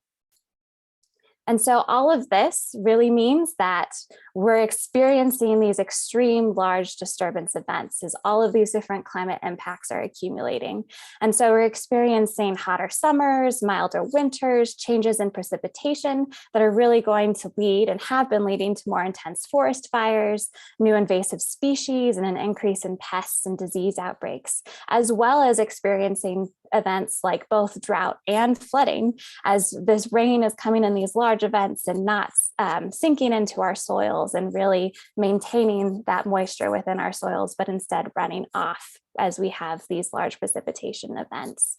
And so all of this really means that we're experiencing these extreme large disturbance events as all of these different climate impacts are accumulating. And so we're experiencing hotter summers, milder winters, changes in precipitation that are really going to lead and have been leading to more intense forest fires, new invasive species, and an increase in pests and disease outbreaks, as well as experiencing events like both drought and flooding, as this rain is coming in these large events and not sinking into our soils and really maintaining that moisture within our soils, but instead running off as we have these large precipitation events.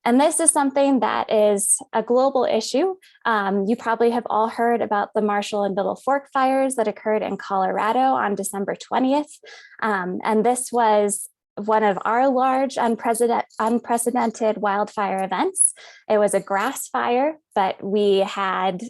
And this is something that is a global issue. You probably have all heard about the Marshall and Biddle Fork fires that occurred in Colorado on December 20th. And this was one of our large unprecedented wildfire events. It was a grass fire, but we had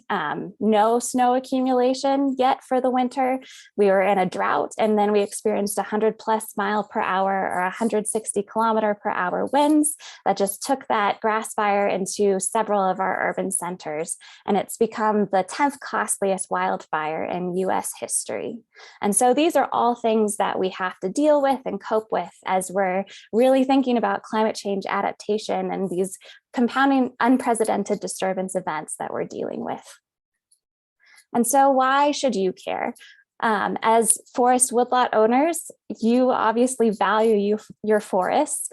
no snow accumulation yet for the winter. We were in a drought, and then we experienced 100+ mile per hour or 160 kilometer per hour winds that just took that grass fire into several of our urban centers. And it's become the 10th costliest wildfire in US history. And so these are all things that we have to deal with and cope with as we're really thinking about climate change adaptation and these compounding unprecedented disturbance events that we're dealing with. And so why should you care? As forest woodlot owners, you obviously value your forests.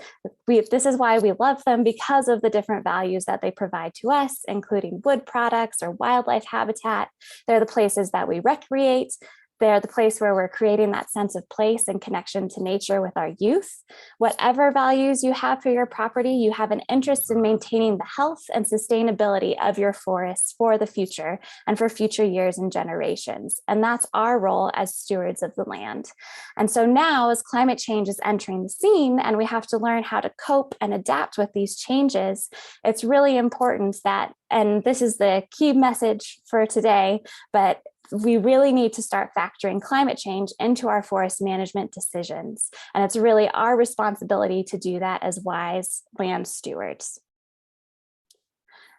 This is why we love them, because of the different values that they provide to us, including wood products or wildlife habitat. They're the places that we recreate. They're the place where we're creating that sense of place and connection to nature with our youth. Whatever values you have for your property, you have an interest in maintaining the health and sustainability of your forests for the future and for future years and generations. And that's our role as stewards of the land. And so now, as climate change is entering the scene and we have to learn how to cope and adapt with these changes, it's really important that, and this is the key message for today, but we really need to start factoring climate change into our forest management decisions. And it's really our responsibility to do that as wise land stewards.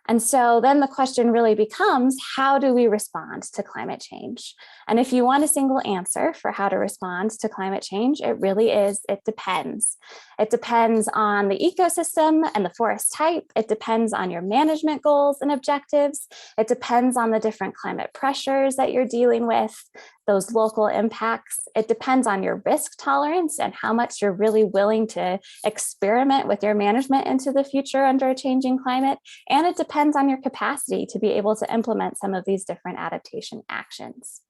And so then the question really becomes, how do we respond to climate change? And if you want a single answer for how to respond to climate change, it really is, it depends. It depends on the ecosystem and the forest type. It depends on your management goals and objectives. It depends on the different climate pressures that you're dealing with, those local impacts. It depends on your risk tolerance and how much you're really willing to experiment with your management into the future under a changing climate. And it depends on your capacity to be able to implement some of these different adaptation actions.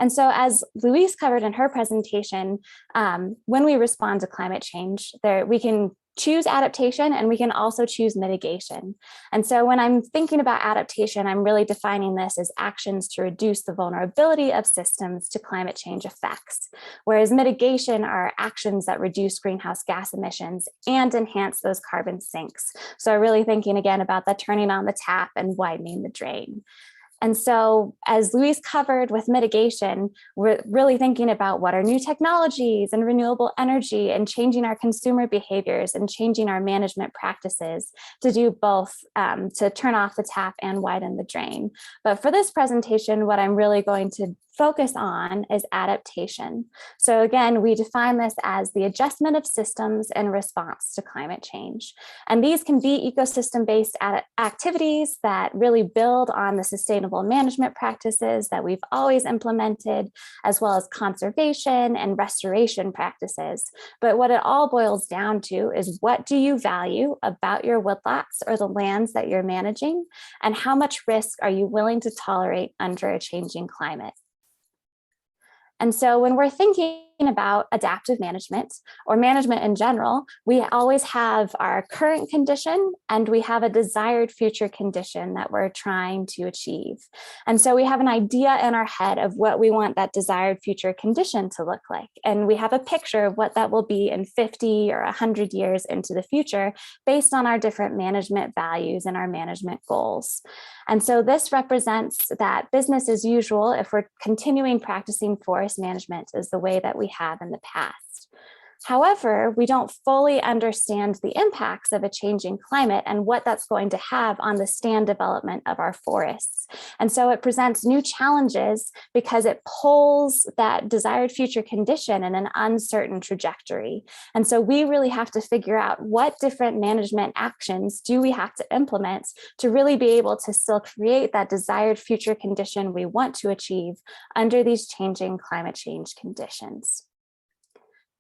And so, as Louise covered in her presentation, when we respond to climate change, we can choose adaptation and we can also choose mitigation. And so when I'm thinking about adaptation, I'm really defining this as actions to reduce the vulnerability of systems to climate change effects, whereas mitigation are actions that reduce greenhouse gas emissions and enhance those carbon sinks. So really thinking again about the turning on the tap and widening the drain. And so, as Louise covered with mitigation, we're really thinking about what are new technologies and renewable energy and changing our consumer behaviors and changing our management practices to do both, to turn off the tap and widen the drain. But for this presentation, what I'm really going to focus on is adaptation. So again, we define this as the adjustment of systems in response to climate change. And these can be ecosystem-based activities that really build on the sustainable management practices that we've always implemented, as well as conservation and restoration practices. But what it all boils down to is, what do you value about your woodlots or the lands that you're managing? And how much risk are you willing to tolerate under a changing climate? And so when we're thinking about adaptive management or management in general, we always have our current condition and we have a desired future condition that we're trying to achieve. And so we have an idea in our head of what we want that desired future condition to look like. And we have a picture of what that will be in 50 or 100 years into the future based on our different management values and our management goals. And so this represents that business as usual, if we're continuing practicing forest management, is the way that we have in the past. However, we don't fully understand the impacts of a changing climate and what that's going to have on the stand development of our forests. And so it presents new challenges because it pulls that desired future condition in an uncertain trajectory. And so we really have to figure out what different management actions do we have to implement to really be able to still create that desired future condition we want to achieve under these changing climate change conditions.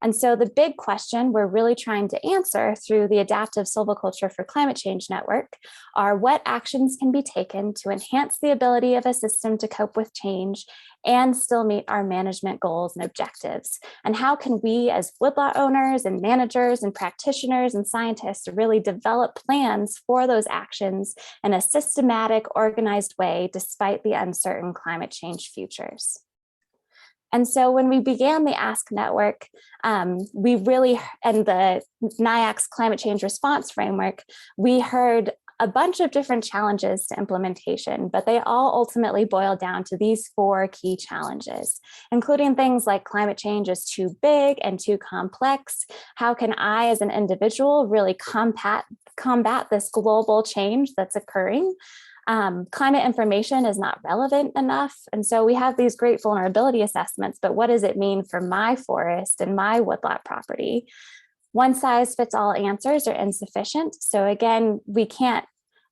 And so the big question we're really trying to answer through the Adaptive Silviculture for Climate Change Network are, what actions can be taken to enhance the ability of a system to cope with change and still meet our management goals and objectives? And how can we as woodlot owners and managers and practitioners and scientists really develop plans for those actions in a systematic, organized way despite the uncertain climate change futures? And so when we began the Ask Network, we really, and the NIACC's climate change response framework, we heard a bunch of different challenges to implementation, but they all ultimately boil down to these 4 key challenges, including things like climate change is too big and too complex. How can I as an individual really combat this global change that's occurring? Climate information is not relevant enough. And so we have these great vulnerability assessments, but what does it mean for my forest and my woodlot property? One size fits all answers are insufficient. So again, we can't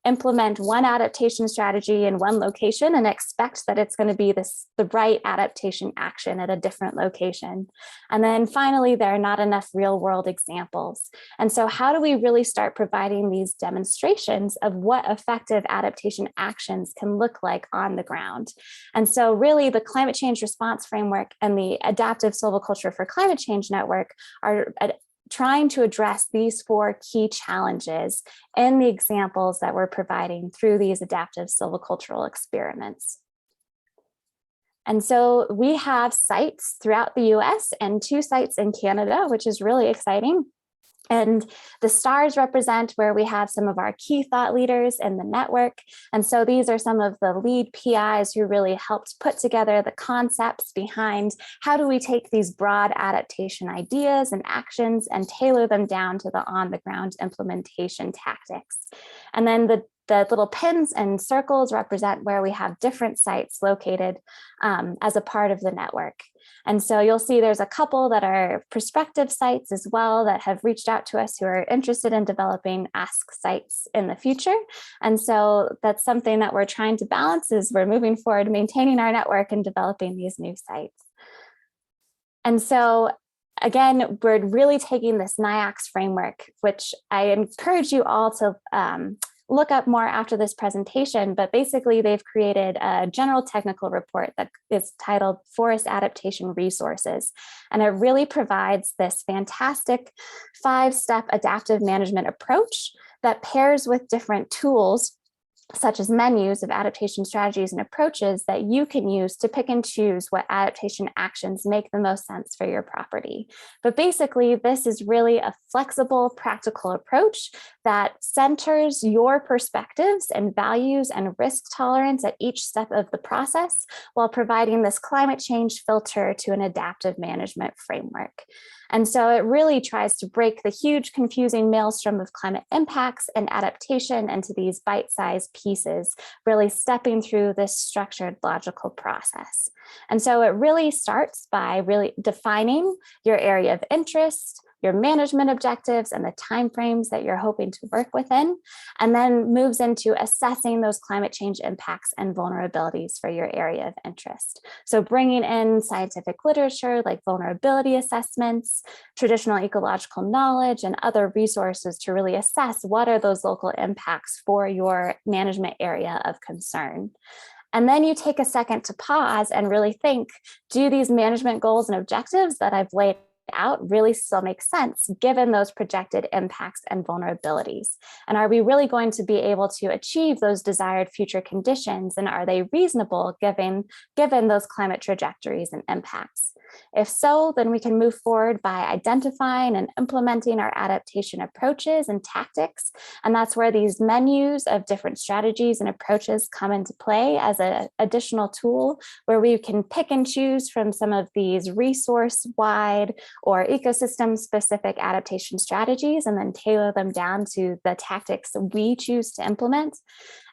implement one adaptation strategy in one location and expect that it's going to be the right adaptation action at a different location. And then finally, there are not enough real world examples. And so how do we really start providing these demonstrations of what effective adaptation actions can look like on the ground? And so really the climate change response framework and the adaptive silviculture for climate change network are trying to address these 4 key challenges in the examples that we're providing through these adaptive silvicultural experiments. And so we have sites throughout the US and 2 sites in Canada, which is really exciting. And the stars represent where we have some of our key thought leaders in the network. And so these are some of the lead PIs who really helped put together the concepts behind how do we take these broad adaptation ideas and actions and tailor them down to the on-the-ground implementation tactics. And then the little pins and circles represent where we have different sites located as a part of the network. And so you'll see there's a couple that are prospective sites as well that have reached out to us who are interested in developing Ask sites in the future. And so that's something that we're trying to balance as we're moving forward, maintaining our network and developing these new sites. And so again, we're really taking this NIACCC framework, which I encourage you all to look up more after this presentation, but basically they've created a general technical report that is titled Forest Adaptation Resources. And it really provides this fantastic 5-step adaptive management approach that pairs with different tools such as menus of adaptation strategies and approaches that you can use to pick and choose what adaptation actions make the most sense for your property. But basically, this is really a flexible, practical approach that centers your perspectives and values and risk tolerance at each step of the process while providing this climate change filter to an adaptive management framework. And so it really tries to break the huge confusing maelstrom of climate impacts and adaptation into these bite-sized pieces, really stepping through this structured logical process. And so it really starts by really defining your area of interest, your management objectives and the timeframes that you're hoping to work within, and then moves into assessing those climate change impacts and vulnerabilities for your area of interest. So bringing in scientific literature like vulnerability assessments, traditional ecological knowledge, and other resources to really assess what are those local impacts for your management area of concern. And then you take a second to pause and really think, do these management goals and objectives that I've laid out really still make sense given those projected impacts and vulnerabilities? And are we really going to be able to achieve those desired future conditions? And are they reasonable given those climate trajectories and impacts? If so, then we can move forward by identifying and implementing our adaptation approaches and tactics. And that's where these menus of different strategies and approaches come into play as an additional tool where we can pick and choose from some of these resource-wide or ecosystem-specific adaptation strategies and then tailor them down to the tactics we choose to implement.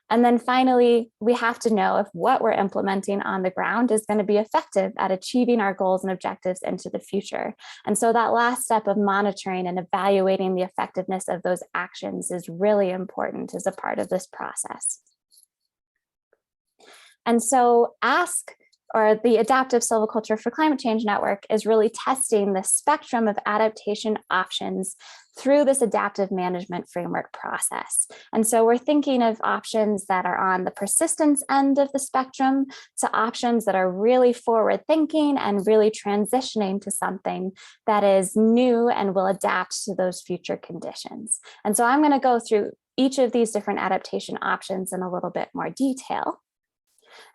And then finally, we have to know if what we're implementing on the ground is going to be effective at achieving our goals and objectives into the future. And so that last step of monitoring and evaluating the effectiveness of those actions is really important as a part of this process. And so ASK, or the Adaptive Silviculture for Climate Change Network, is really testing the spectrum of adaptation options through this adaptive management framework process. And so we're thinking of options that are on the persistence end of the spectrum to options that are really forward thinking and really transitioning to something that is new and will adapt to those future conditions. And so I'm going to go through each of these different adaptation options in a little bit more detail.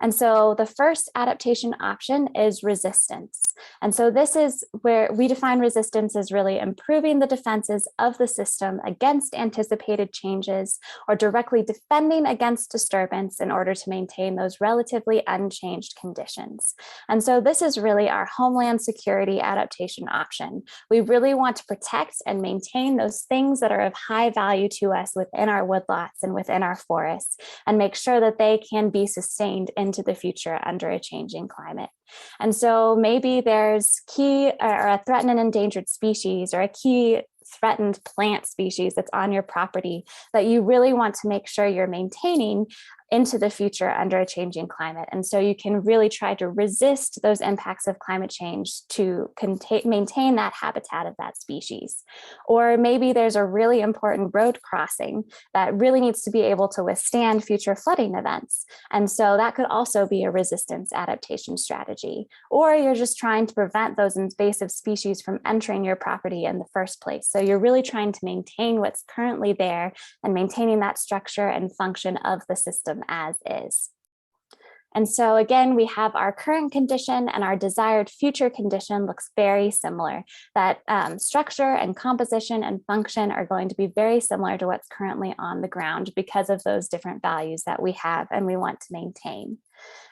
And so the first adaptation option is resistance. And so this is where we define resistance as really improving the defenses of the system against anticipated changes or directly defending against disturbance in order to maintain those relatively unchanged conditions. And so this is really our homeland security adaptation option. We really want to protect and maintain those things that are of high value to us within our woodlots and within our forests and make sure that they can be sustained into the future under a changing climate. And so maybe there's key or a threatened and endangered species or a key threatened plant species that's on your property that you really want to make sure you're maintaining into the future under a changing climate. And so you can really try to resist those impacts of climate change to maintain that habitat of that species. Or maybe there's a really important road crossing that really needs to be able to withstand future flooding events. And so that could also be a resistance adaptation strategy. Or you're just trying to prevent those invasive species from entering your property in the first place. So you're really trying to maintain what's currently there and maintaining that structure and function of the system as is. And so again, we have our current condition and our desired future condition looks very similar. That structure and composition and function are going to be very similar to what's currently on the ground because of those different values that we have and we want to maintain.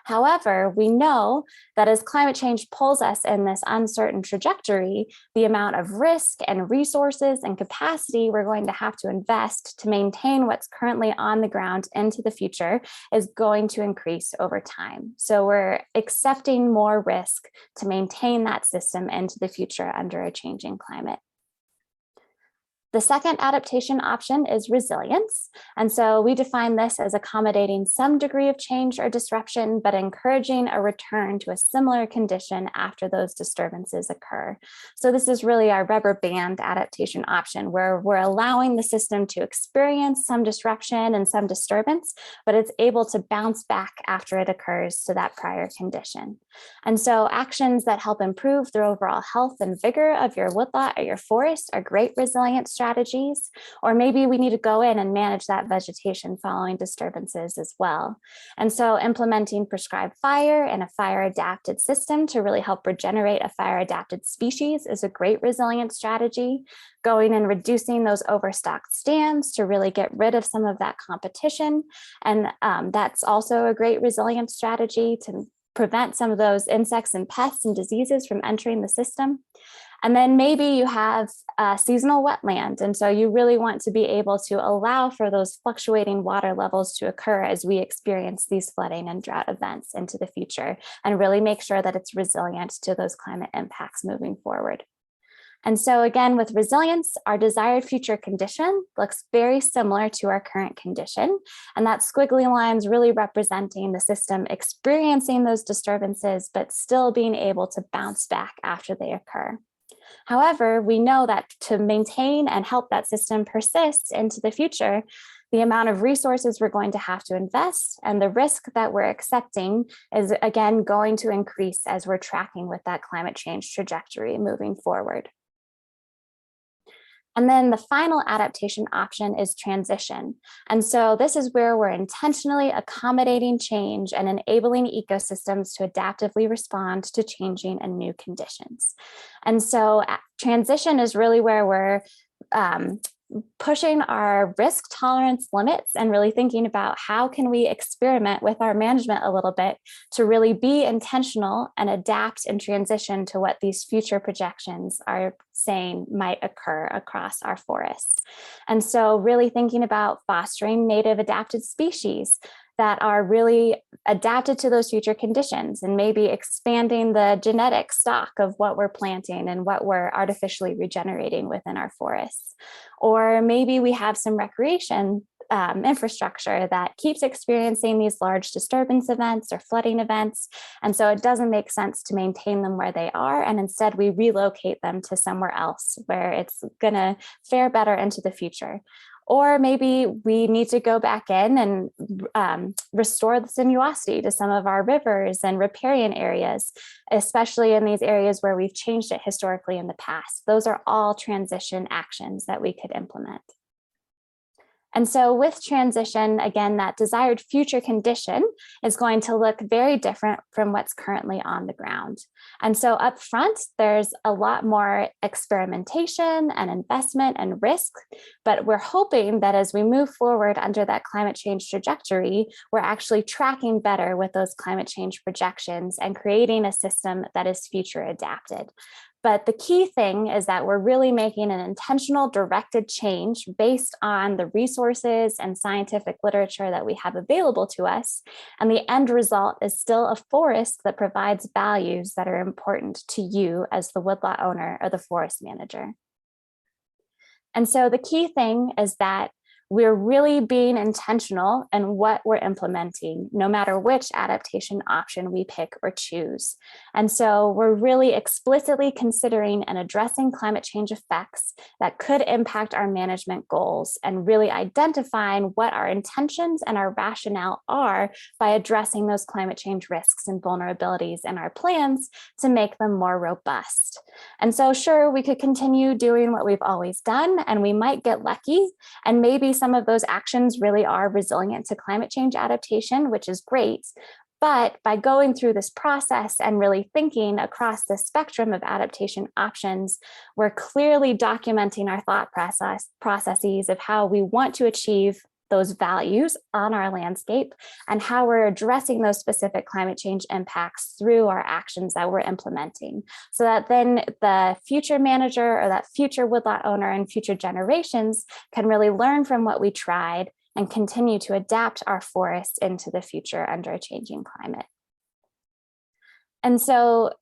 However, we know that as climate change pulls us in this uncertain trajectory, the amount of risk and resources and capacity we're going to have to invest to maintain what's currently on the ground into the future is going to increase over time. So we're accepting more risk to maintain that system into the future under a changing climate. The second adaptation option is resilience. And so we define this as accommodating some degree of change or disruption, but encouraging a return to a similar condition after those disturbances occur. So this is really our rubber band adaptation option, where we're allowing the system to experience some disruption and some disturbance, but it's able to bounce back after it occurs to that prior condition. And so actions that help improve the overall health and vigor of your woodlot or your forest are great resilience strategies, or maybe we need to go in and manage that vegetation following disturbances as well. And so implementing prescribed fire and a fire adapted system to really help regenerate a fire adapted species is a great resilience strategy. Going and reducing those overstocked stands to really get rid of some of that competition. And that's also a great resilience strategy to prevent some of those insects and pests and diseases from entering the system. And then maybe you have seasonal wetland. And so you really want to be able to allow for those fluctuating water levels to occur as we experience these flooding and drought events into the future, and really make sure that it's resilient to those climate impacts moving forward. And so again, with resilience, our desired future condition looks very similar to our current condition. And that squiggly lines really representing the system experiencing those disturbances, but still being able to bounce back after they occur. However, we know that to maintain and help that system persist into the future, the amount of resources we're going to have to invest and the risk that we're accepting is again going to increase as we're tracking with that climate change trajectory moving forward. And then the final adaptation option is transition. And so this is where we're intentionally accommodating change and enabling ecosystems to adaptively respond to changing and new conditions. And so transition is really where we're pushing our risk tolerance limits and really thinking about how can we experiment with our management a little bit to really be intentional and adapt and transition to what these future projections are saying might occur across our forests. And so really thinking about fostering native adapted species that are really adapted to those future conditions, and maybe expanding the genetic stock of what we're planting and what we're artificially regenerating within our forests. Or maybe we have some recreation infrastructure that keeps experiencing these large disturbance events or flooding events. And so it doesn't make sense to maintain them where they are. And instead we relocate them to somewhere else where it's gonna fare better into the future. Or maybe we need to go back in and restore the sinuosity to some of our rivers and riparian areas, especially in these areas where we've changed it historically in the past. Those are all transition actions that we could implement. And so with transition, again, that desired future condition is going to look very different from what's currently on the ground. And so up front, there's a lot more experimentation and investment and risk, but we're hoping that as we move forward under that climate change trajectory, we're actually tracking better with those climate change projections and creating a system that is future adapted. But the key thing is that we're really making an intentional directed change based on the resources and scientific literature that we have available to us. And the end result is still a forest that provides values that are important to you as the woodlot owner or the forest manager. And so the key thing is that we're really being intentional in what we're implementing, no matter which adaptation option we pick or choose. And so we're really explicitly considering and addressing climate change effects that could impact our management goals, and really identifying what our intentions and our rationale are by addressing those climate change risks and vulnerabilities in our plans to make them more robust. And so sure, we could continue doing what we've always done, and we might get lucky, and maybe some of those actions really are resilient to climate change adaptation, which is great. But by going through this process and really thinking across the spectrum of adaptation options, we're clearly documenting our thought processes of how we want to achieve those values on our landscape and how we're addressing those specific climate change impacts through our actions that we're implementing. So that then the future manager or that future woodlot owner and future generations can really learn from what we tried and continue to adapt our forests into the future under a changing climate. And so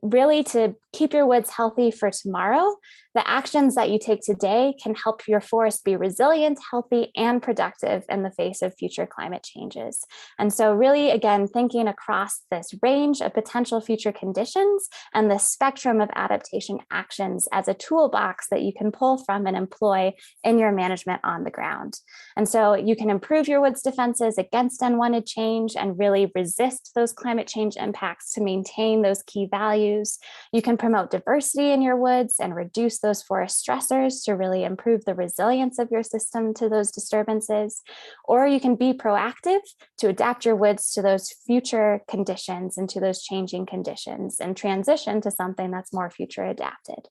really, to keep your woods healthy for tomorrow, the actions that you take today can help your forest be resilient, healthy, and productive in the face of future climate changes. And so really, again, thinking across this range of potential future conditions and the spectrum of adaptation actions as a toolbox that you can pull from and employ in your management on the ground. And so you can improve your woods defenses against unwanted change and really resist those climate change impacts to maintain those key values. You can promote diversity in your woods and reduce those forest stressors to really improve the resilience of your system to those disturbances. Or you can be proactive to adapt your woods to those future conditions and to those changing conditions and transition to something that's more future adapted.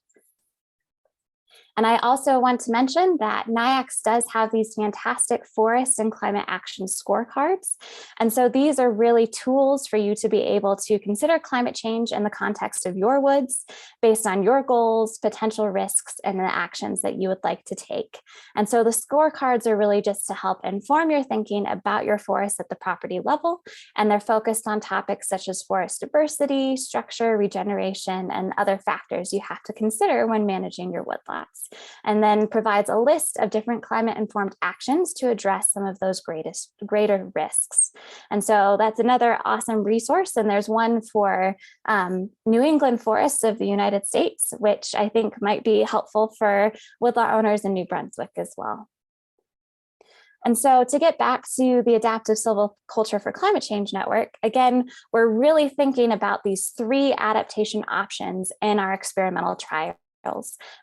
And I also want to mention that NIACC does have these fantastic forest and climate action scorecards. And so these are really tools for you to be able to consider climate change in the context of your woods based on your goals, potential risks, and the actions that you would like to take. And so the scorecards are really just to help inform your thinking about your forest at the property level. And they're focused on topics such as forest diversity, structure, regeneration, and other factors you have to consider when managing your woodlots. And then provides a list of different climate-informed actions to address some of those greater risks. And so that's another awesome resource. And there's one for New England forests of the United States, which I think might be helpful for woodlot owners in New Brunswick as well. And so to get back to the Adaptive Silviculture for Climate Change Network, again, we're really thinking about these 3 adaptation options in our experimental trial.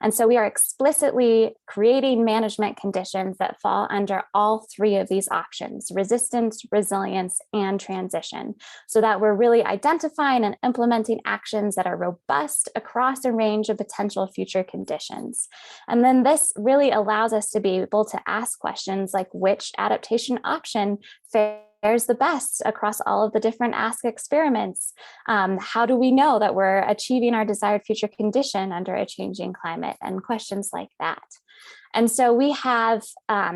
And so we are explicitly creating management conditions that fall under all 3 of these options: resistance, resilience, and transition, so that we're really identifying and implementing actions that are robust across a range of potential future conditions. And then this really allows us to be able to ask questions like, which adaptation option fares the best across all of the different ASK experiments? How do we know that we're achieving our desired future condition under a changing climate? And questions like that. And so we have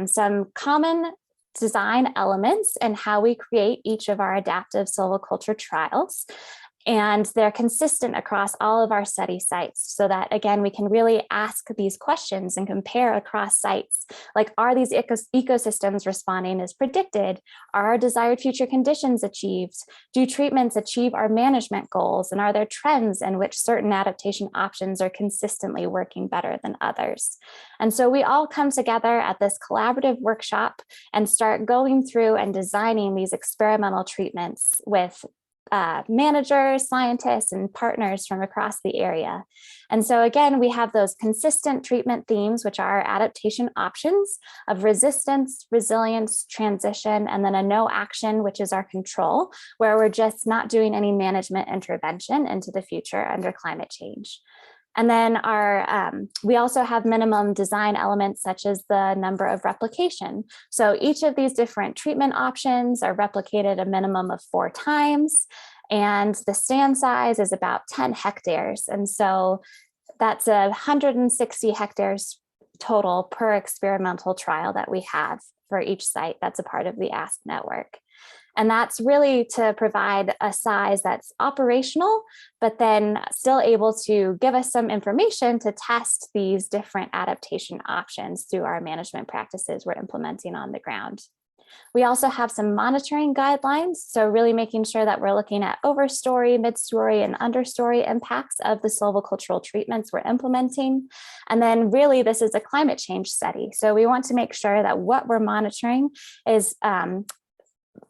some common design elements in how we create each of our adaptive silviculture trials. And they're consistent across all of our study sites, so that, again, we can really ask these questions and compare across sites. Like, are these ecosystems responding as predicted? Are our desired future conditions achieved? Do treatments achieve our management goals? And are there trends in which certain adaptation options are consistently working better than others? And so we all come together at this collaborative workshop and start going through and designing these experimental treatments with managers, scientists, and partners from across the area. And so again, we have those consistent treatment themes, which are adaptation options of resistance, resilience, transition, and then a no action, which is our control, where we're just not doing any management intervention into the future under climate change. And then we also have minimum design elements such as the number of replication. So each of these different treatment options are replicated a minimum of 4 times, and the stand size is about 10 hectares. And so that's 160 hectares total per experimental trial that we have for each site that's a part of the ASK network. And that's really to provide a size that's operational, but then still able to give us some information to test these different adaptation options through our management practices we're implementing on the ground. We also have some monitoring guidelines, so really making sure that we're looking at overstory, midstory, and understory impacts of the silvicultural treatments we're implementing. And then really this is a climate change study. So we want to make sure that what we're monitoring is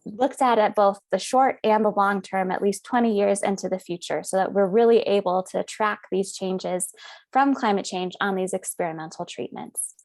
looked at both the short and the long term, at least 20 years into the future, so that we're really able to track these changes from climate change on these experimental treatments.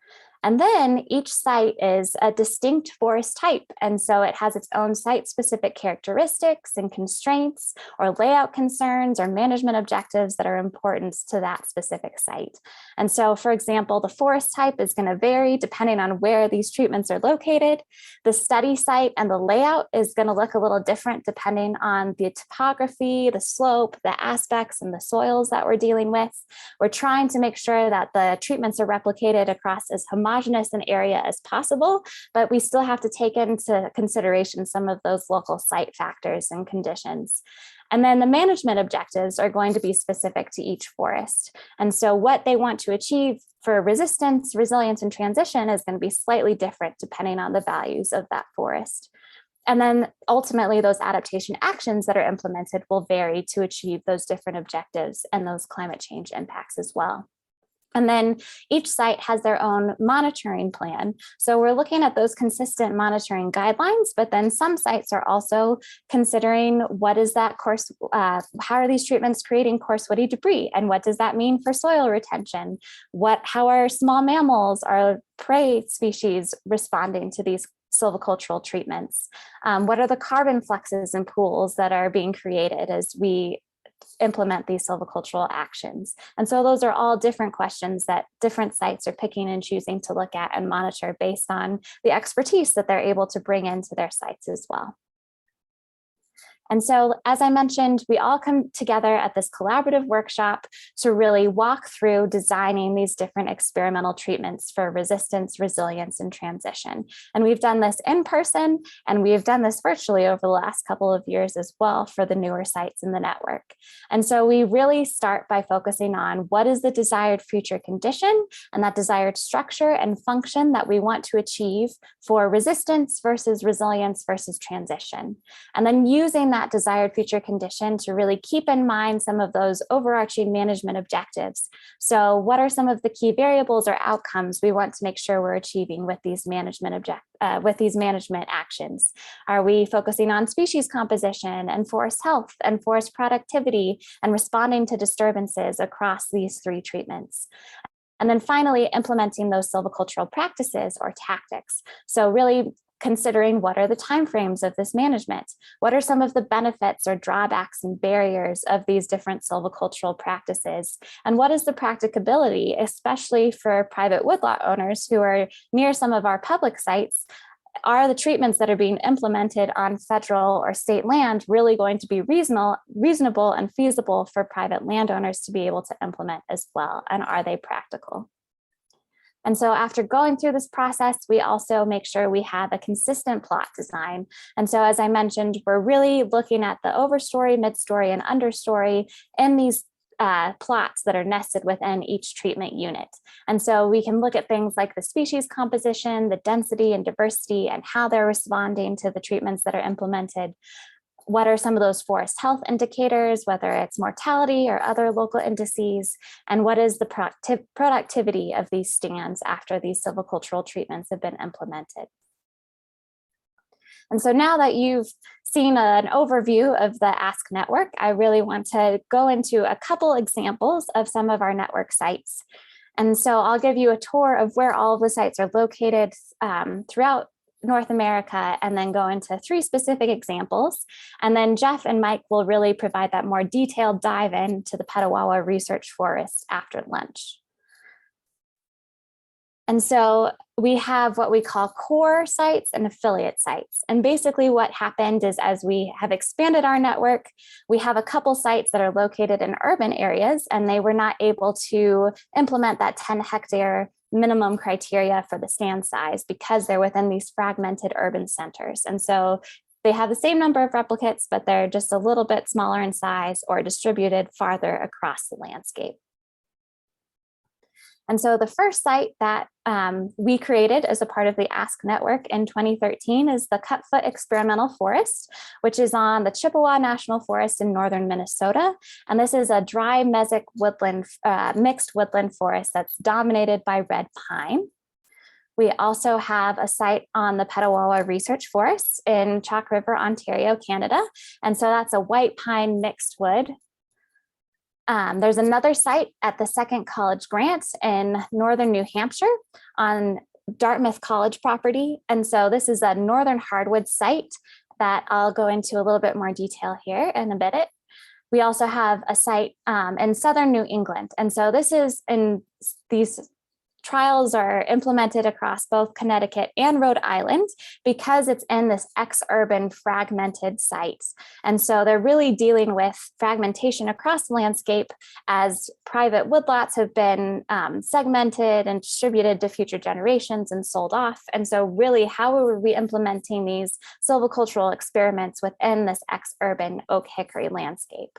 And then each site is a distinct forest type. And so it has its own site-specific characteristics and constraints or layout concerns or management objectives that are important to that specific site. And so, for example, the forest type is going to vary depending on where these treatments are located. The study site and the layout is going to look a little different depending on the topography, the slope, the aspects, and the soils that we're dealing with. We're trying to make sure that the treatments are replicated across as homogeneous an area as possible, but we still have to take into consideration some of those local site factors and conditions. And then the management objectives are going to be specific to each forest. And so what they want to achieve for resistance, resilience, and transition is going to be slightly different depending on the values of that forest. And then ultimately those adaptation actions that are implemented will vary to achieve those different objectives and those climate change impacts as well. And then each site has their own monitoring plan. So we're looking at those consistent monitoring guidelines, but then some sites are also considering what is that coarse, how are these treatments creating coarse woody debris? And what does that mean for soil retention? How are small mammals, our prey species responding to these silvicultural treatments? What are the carbon fluxes and pools that are being created as we implement these silvicultural actions? And so those are all different questions that different sites are picking and choosing to look at and monitor based on the expertise that they're able to bring into their sites as well. And so, as I mentioned, we all come together at this collaborative workshop to really walk through designing these different experimental treatments for resistance, resilience, and transition. And we've done this in person, and we've done this virtually over the last couple of years as well for the newer sites in the network. And so we really start by focusing on what is the desired future condition and that desired structure and function that we want to achieve for resistance versus resilience versus transition. And then using that desired future condition to really keep in mind some of those overarching management objectives. So what are some of the key variables or outcomes we want to make sure we're achieving with these management actions? Are we focusing on species composition and forest health and forest productivity and responding to disturbances across these three treatments? And then finally, implementing those silvicultural practices or tactics. So really considering what are the timeframes of this management? What are some of the benefits or drawbacks and barriers of these different silvicultural practices? And what is the practicability, especially for private woodlot owners who are near some of our public sites? Are the treatments that are being implemented on federal or state land really going to be reasonable and feasible for private landowners to be able to implement as well? And are they practical? And so after going through this process, we also make sure we have a consistent plot design. And so as I mentioned, we're really looking at the overstory, midstory, and understory in these plots that are nested within each treatment unit. And so we can look at things like the species composition, the density and diversity, and how they're responding to the treatments that are implemented. What are some of those forest health indicators, whether it's mortality or other local indices, and what is the productivity of these stands after these silvicultural treatments have been implemented? And so now that you've seen an overview of the Ask network, I really want to go into a couple examples of some of our network sites. And so I'll give you a tour of where all of the sites are located throughout North America, and then go into 3 specific examples. And then Jeff and Mike will really provide that more detailed dive into the Petawawa Research Forest after lunch. And so we have what we call core sites and affiliate sites. And basically what happened is, as we have expanded our network, we have a couple sites that are located in urban areas, and they were not able to implement that 10-hectare minimum criteria for the stand size because they're within these fragmented urban centers. And so they have the same number of replicates, but they're just a little bit smaller in size or distributed farther across the landscape. And so the first site that we created as a part of the NIACC network in 2013 is the Cutfoot Experimental Forest, which is on the Chippewa National Forest in northern Minnesota. And this is a dry mesic woodland, mixed woodland forest that's dominated by red pine. We also have a site on the Petawawa Research Forest in Chalk River, Ontario, Canada. And so that's a white pine mixed wood. There's another site at the Second College Grant in northern New Hampshire on Dartmouth College property. And so this is a northern hardwood site that I'll go into a little bit more detail here in a bit. We also have a site in southern New England. And so this is in these trials are implemented across both Connecticut and Rhode Island because it's in this ex-urban fragmented sites. And so they're really dealing with fragmentation across the landscape as private woodlots have been segmented and distributed to future generations and sold off. And so really, how are we implementing these silvicultural experiments within this ex-urban oak hickory landscape?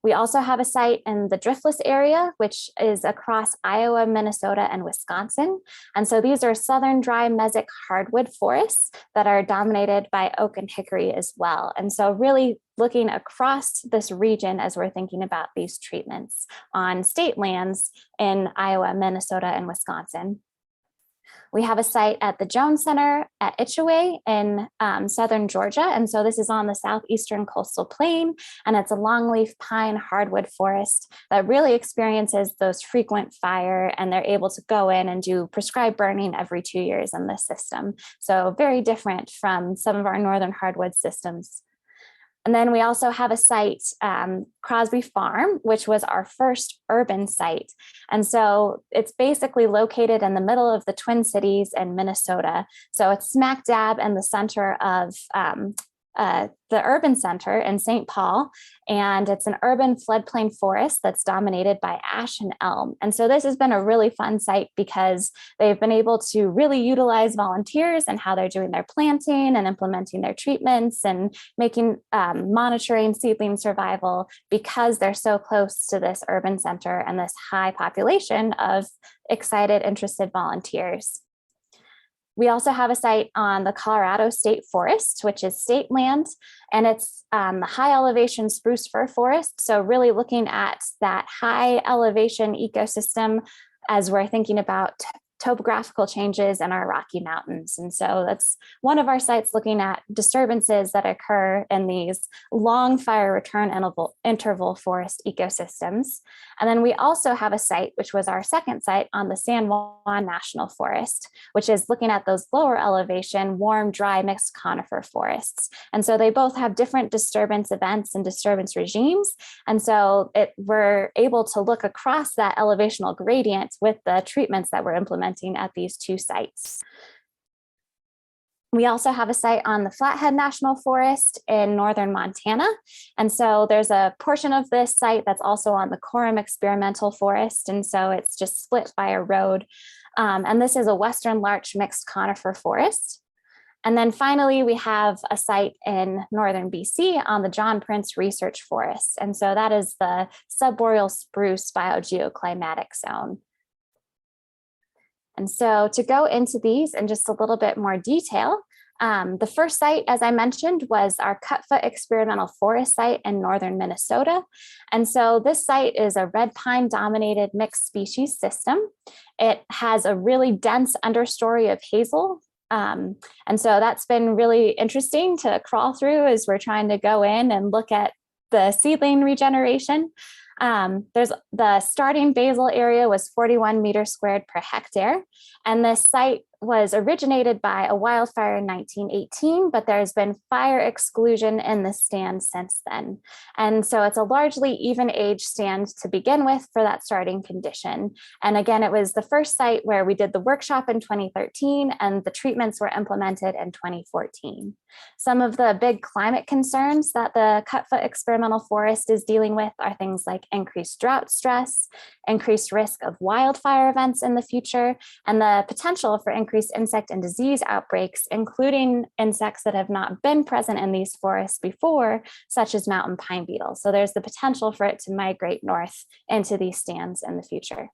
We also have a site in the Driftless area, which is across Iowa, Minnesota, and Wisconsin. And so these are southern dry mesic hardwood forests that are dominated by oak and hickory as well. And so really looking across this region as we're thinking about these treatments on state lands in Iowa, Minnesota, and Wisconsin. We have a site at the Jones Center at Itchaway in southern Georgia. And so this is on the southeastern coastal plain, and it's a longleaf pine hardwood forest that really experiences those frequent fire, and they're able to go in and do prescribed burning every 2 years in this system. So very different from some of our northern hardwood systems. And then we also have a site, Crosby Farm, which was our first urban site. And so it's basically located in the middle of the Twin Cities in Minnesota. So it's smack dab in the center of the urban center in St. Paul, and it's an urban floodplain forest that's dominated by ash and elm. And so this has been a really fun site because they've been able to really utilize volunteers and how they're doing their planting and implementing their treatments and making monitoring seedling survival because they're so close to this urban center and this high population of excited, interested volunteers. We also have a site on the Colorado State Forest, which is state land, and it's the high elevation spruce fir forest. So really looking at that high elevation ecosystem as we're thinking about topographical changes in our Rocky Mountains. And so that's one of our sites looking at disturbances that occur in these long fire return interval forest ecosystems. And then we also have a site, which was our second site on the San Juan National Forest, which is looking at those lower elevation, warm, dry, mixed conifer forests. And so they both have different disturbance events and disturbance regimes. And so we're able to look across that elevational gradient with the treatments that we're implementing at these two sites. We also have a site on the Flathead National Forest in northern Montana. And so there's a portion of this site that's also on the Coram Experimental Forest. And so it's just split by a road. And this is a western larch mixed conifer forest. And then finally, we have a site in northern BC on the John Prince Research Forest. And so that is the subboreal spruce biogeoclimatic zone. And so to go into these in just a little bit more detail, the first site, as I mentioned, was our Cutfoot Experimental Forest site in northern Minnesota. And so this site is a red pine dominated mixed species system. It has a really dense understory of hazel. And so that's been really interesting to crawl through as we're trying to go in and look at the seedling regeneration. There's the starting basal area was 41 meters squared per hectare. And this site was originated by a wildfire in 1918, but there's been fire exclusion in the stand since then. And so it's a largely even age stand to begin with for that starting condition. And again, it was the first site where we did the workshop in 2013 and the treatments were implemented in 2014. Some of the big climate concerns that the Cutfoot Experimental Forest is dealing with are things like increased drought stress, increased risk of wildfire events in the future, and the potential for increased insect and disease outbreaks, including insects that have not been present in these forests before, such as mountain pine beetle. So there's the potential for it to migrate north into these stands in the future.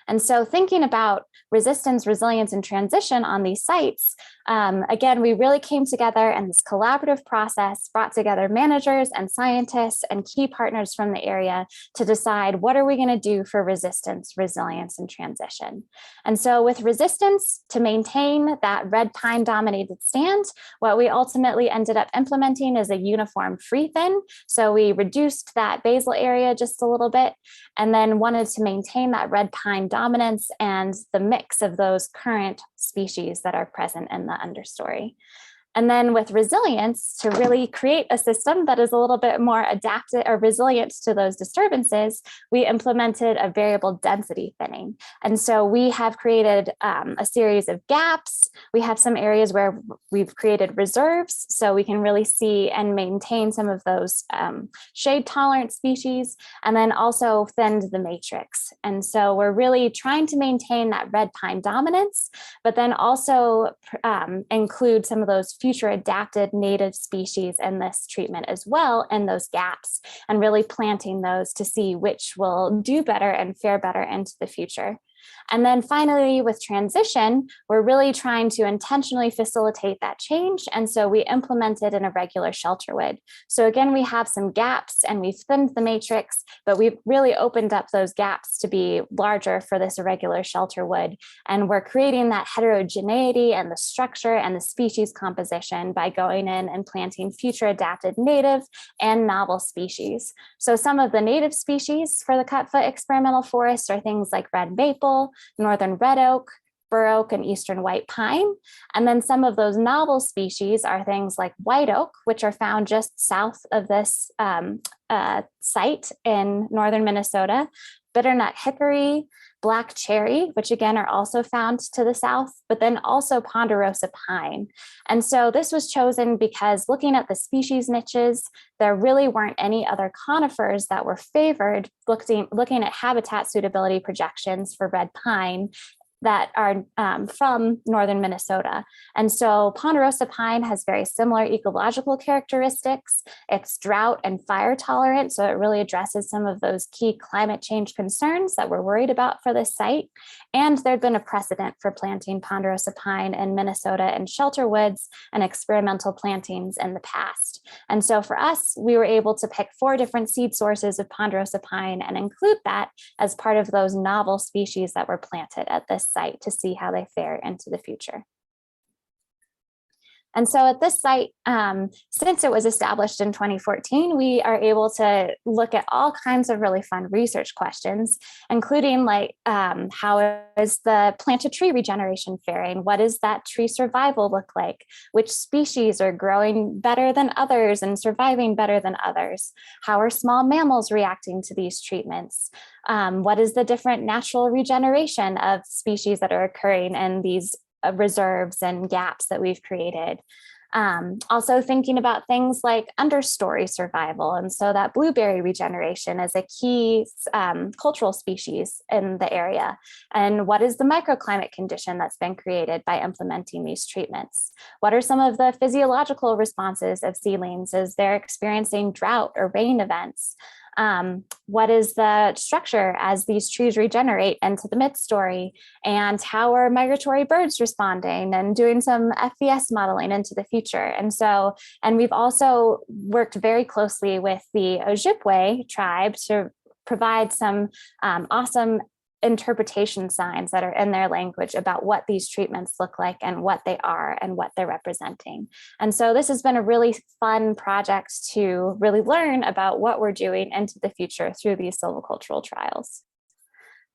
And so thinking about resistance, resilience, and transition on these sites, again, we really came together and this collaborative process brought together managers and scientists and key partners from the area to decide what are we going to do for resistance, resilience, and transition. And so with resistance, to maintain that red pine dominated stand, what we ultimately ended up implementing is a uniform free thin. So we reduced that basal area just a little bit and then wanted to maintain that red pine dominance and the mix of those current species that are present in the understory. And then with resilience, to really create a system that is a little bit more adapted or resilient to those disturbances, we implemented a variable density thinning. And so we have created a series of gaps. We have some areas where we've created reserves, so we can really see and maintain some of those shade tolerant species, and then also thinned the matrix. And so we're really trying to maintain that red pine dominance, but then also include some of those future adapted native species in this treatment as well, and those gaps, and really planting those to see which will do better and fare better into the future. And then finally, with transition, we're really trying to intentionally facilitate that change. And so we implemented an irregular shelterwood. So again, we have some gaps and we've thinned the matrix, but we've really opened up those gaps to be larger for this irregular shelterwood. And we're creating that heterogeneity and the structure and the species composition by going in and planting future adapted native and novel species. So some of the native species for the Cutfoot Experimental Forest are things like red maple, northern red oak, bur oak, and eastern white pine. And then some of those novel species are things like white oak, which are found just south of this site in northern Minnesota, bitternut hickory, black cherry, which again are also found to the south, but then also ponderosa pine. And so this was chosen because looking at the species niches, there really weren't any other conifers that were favored, looking at habitat suitability projections for red pine that are from northern Minnesota. And so ponderosa pine has very similar ecological characteristics. It's drought and fire tolerant, so it really addresses some of those key climate change concerns that we're worried about for this site. And there'd been a precedent for planting ponderosa pine in Minnesota in shelter woods and experimental plantings in the past. And so for us, we were able to pick 4 different seed sources of ponderosa pine and include that as part of those novel species that were planted at this site to see how they fare into the future. And so at this site, since it was established in 2014, we are able to look at all kinds of really fun research questions, including like, how is the planted tree regeneration faring? What does that tree survival look like? Which species are growing better than others and surviving better than others? How are small mammals reacting to these treatments? What is the different natural regeneration of species that are occurring in these reserves and gaps that we've created? Also thinking about things like understory survival. And so that blueberry regeneration is a key cultural species in the area. And what is the microclimate condition that's been created by implementing these treatments? What are some of the physiological responses of seedlings as they're experiencing drought or rain events? What is the structure as these trees regenerate into the mid-story, and how are migratory birds responding, and doing some FVS modeling into the future. And we've also worked very closely with the Ojibwe tribe to provide some awesome interpretation signs that are in their language about what these treatments look like and what they are and what they're representing. And so this has been a really fun project to really learn about what we're doing into the future through these silvicultural trials.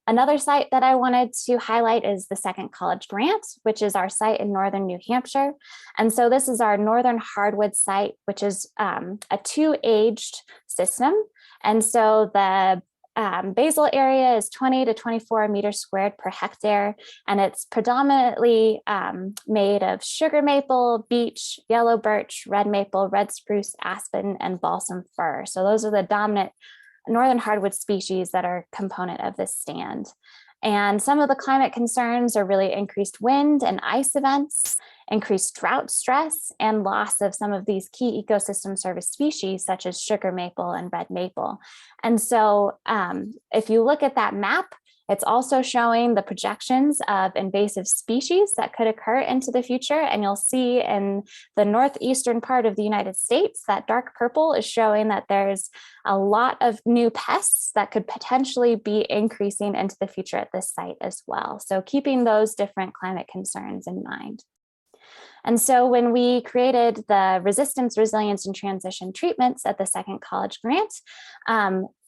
Another site that I wanted to highlight is the Second College Grant, which is our site in northern New Hampshire. And so this is our northern hardwood site, which is a 2-aged system. And so the basal area is 20 to 24 meters squared per hectare, and it's predominantly made of sugar maple, beech, yellow birch, red maple, red spruce, aspen, and balsam fir. So those are the dominant northern hardwood species that are component of this stand. And some of the climate concerns are really increased wind and ice events, increased drought stress, and loss of some of these key ecosystem service species, such as sugar maple and red maple. And so if you look at that map, it's also showing the projections of invasive species that could occur into the future. And you'll see in the northeastern part of the United States, that dark purple is showing that there's a lot of new pests that could potentially be increasing into the future at this site as well. So keeping those different climate concerns in mind. And so when we created the resistance, resilience, and transition treatments at the Second College Grant,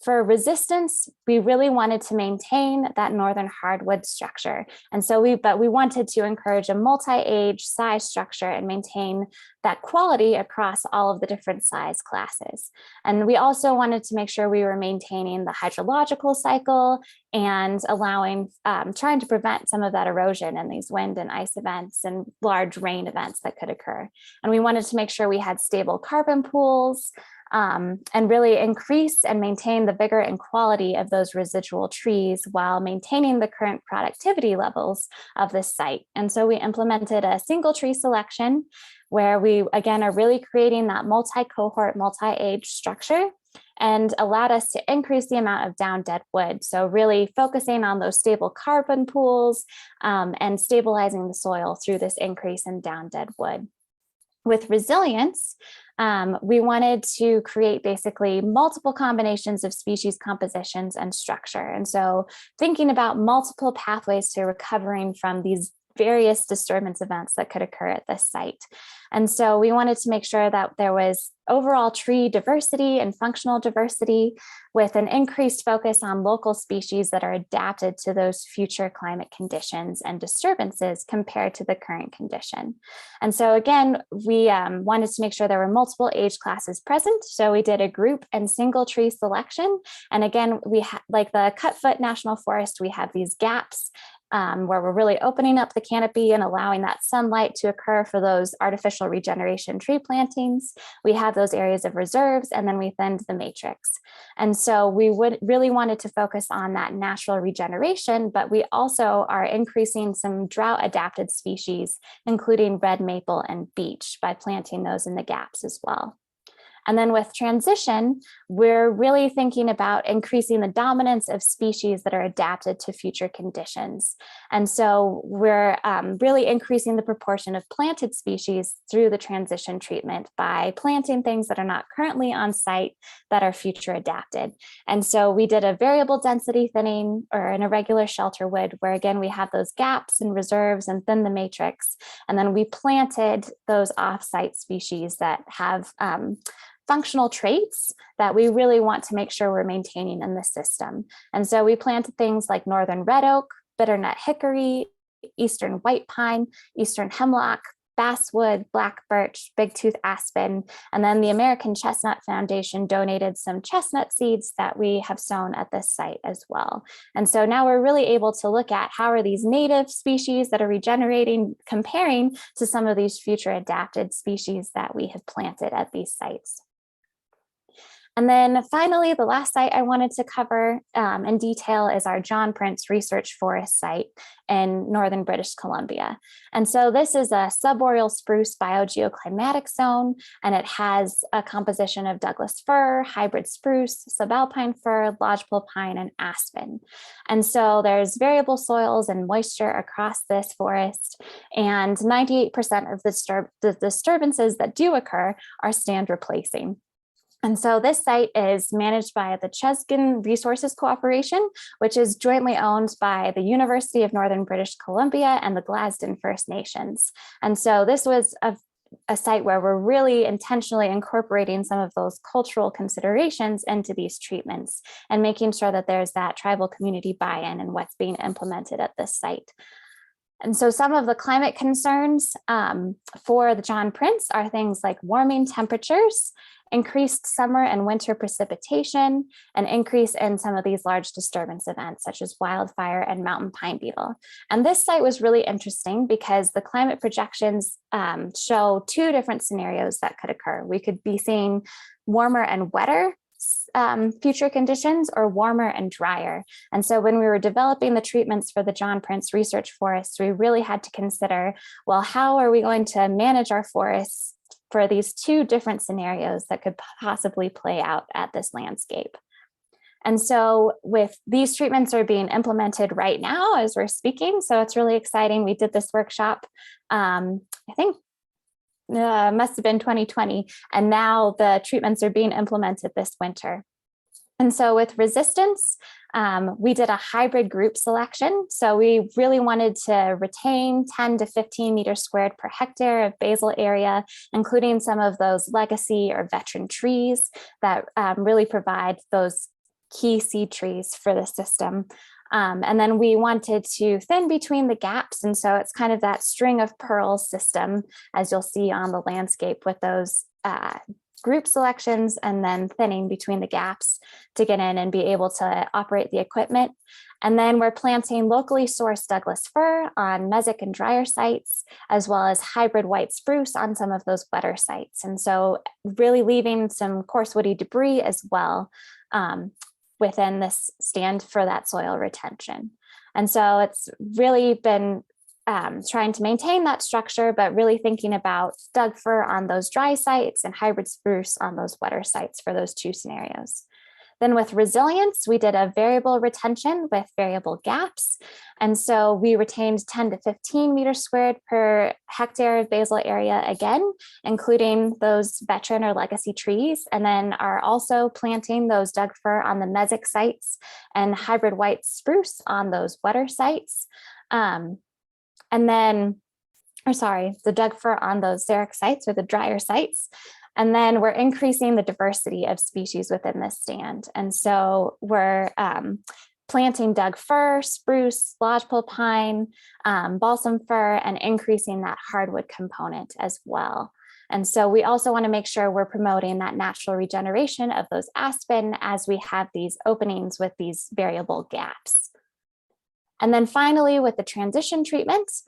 for resistance, we really wanted to maintain that northern hardwood structure. And so we wanted to encourage a multi-age size structure and maintain that quality across all of the different size classes. And we also wanted to make sure we were maintaining the hydrological cycle and allowing, trying to prevent some of that erosion in these wind and ice events and large rain events that could occur. And we wanted to make sure we had stable carbon pools, and really increase and maintain the vigor and quality of those residual trees while maintaining the current productivity levels of this site. And so we implemented a single tree selection where we, again, are really creating that multi-cohort, multi-age structure and allowed us to increase the amount of down dead wood. So really focusing on those stable carbon pools and stabilizing the soil through this increase in down dead wood. With resilience, we wanted to create basically multiple combinations of species compositions and structure. And so thinking about multiple pathways to recovering from these various disturbance events that could occur at this site. And so we wanted to make sure that there was overall tree diversity and functional diversity with an increased focus on local species that are adapted to those future climate conditions and disturbances compared to the current condition. And so again, we wanted to make sure there were multiple age classes present. So we did a group and single tree selection. And again, like the Cutfoot National Forest, we have these gaps where we're really opening up the canopy and allowing that sunlight to occur for those artificial regeneration tree plantings. We have those areas of reserves, and then we thinned the matrix. And so we really wanted to focus on that natural regeneration, but we also are increasing some drought adapted species, including red maple and beech, by planting those in the gaps as well. And then with transition, we're really thinking about increasing the dominance of species that are adapted to future conditions. And so we're really increasing the proportion of planted species through the transition treatment by planting things that are not currently on site that are future adapted. And so we did a variable density thinning or an irregular shelter wood, where again, we have those gaps and reserves and thin the matrix. And then we planted those off-site species that have functional traits that we really want to make sure we're maintaining in the system. And so we planted things like northern red oak, bitternut hickory, eastern white pine, eastern hemlock, basswood, black birch, big-tooth aspen, and then the American Chestnut Foundation donated some chestnut seeds that we have sown at this site as well. And so now we're really able to look at how are these native species that are regenerating comparing to some of these future adapted species that we have planted at these sites. And then finally, the last site I wanted to cover in detail is our John Prince Research Forest site in northern British Columbia. And so this is a subboreal spruce biogeoclimatic zone, and it has a composition of Douglas fir, hybrid spruce, subalpine fir, lodgepole pine, and aspen. And so there's variable soils and moisture across this forest, and 98% of the disturbances that do occur are stand replacing. And so this site is managed by the Cheskin Resources Cooperation, which is jointly owned by the University of Northern British Columbia and the Glaston First Nations. And so this was a site where we're really intentionally incorporating some of those cultural considerations into these treatments and making sure that there's that tribal community buy-in and what's being implemented at this site. And so some of the climate concerns for the John Prince are things like warming temperatures, increased summer and winter precipitation, an increase in some of these large disturbance events such as wildfire and mountain pine beetle. And this site was really interesting because the climate projections show two different scenarios that could occur. We could be seeing warmer and wetter future conditions or warmer and drier. And so when we were developing the treatments for the John Prince Research Forests, we really had to consider, well, how are we going to manage our forests for these two different scenarios that could possibly play out at this landscape? And so with these treatments are being implemented right now as we're speaking. So it's really exciting. We did this workshop, I think must have been 2020. And now the treatments are being implemented this winter. And so with resistance, we did a hybrid group selection. So we really wanted to retain 10 to 15 meters squared per hectare of basal area, including some of those legacy or veteran trees that really provide those key seed trees for the system. And then we wanted to thin between the gaps. And so it's kind of that string of pearls system, as you'll see on the landscape with those group selections and then thinning between the gaps to get in and be able to operate the equipment. And then we're planting locally sourced Douglas fir on mesic and drier sites, as well as hybrid white spruce on some of those wetter sites. And so really leaving some coarse woody debris as well within this stand for that soil retention. And so it's really been trying to maintain that structure, but really thinking about Doug fir on those dry sites and hybrid spruce on those wetter sites for those two scenarios. Then with resilience, we did a variable retention with variable gaps. And so we retained 10 to 15 meters squared per hectare of basal area again, including those veteran or legacy trees, and then are also planting those Doug fir on the mesic sites and hybrid white spruce on those wetter sites. The Doug fir on those xeric sites or the drier sites. And then we're increasing the diversity of species within this stand. And so we're planting Doug fir, spruce, lodgepole pine, balsam fir, and increasing that hardwood component as well. And so we also want to make sure we're promoting that natural regeneration of those aspen as we have these openings with these variable gaps. And then finally, with the transition treatments,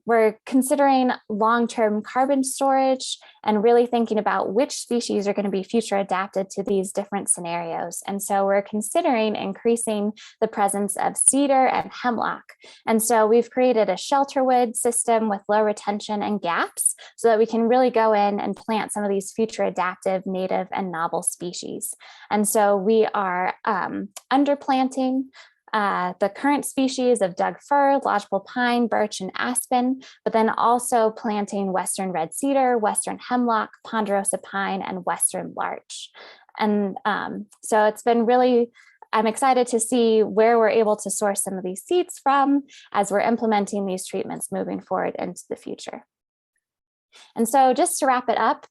we're considering long-term carbon storage and really thinking about which species are going to be future adapted to these different scenarios. And so we're considering increasing the presence of cedar and hemlock. And so we've created a shelterwood system with low retention and gaps so that we can really go in and plant some of these future adaptive native and novel species. And so we are underplanting the current species of Doug fir, lodgepole pine, birch, and aspen, but then also planting western red cedar, western hemlock, ponderosa pine, and western larch. And so it's been really, I'm excited to see where we're able to source some of these seeds from as we're implementing these treatments moving forward into the future. And so just to wrap it up,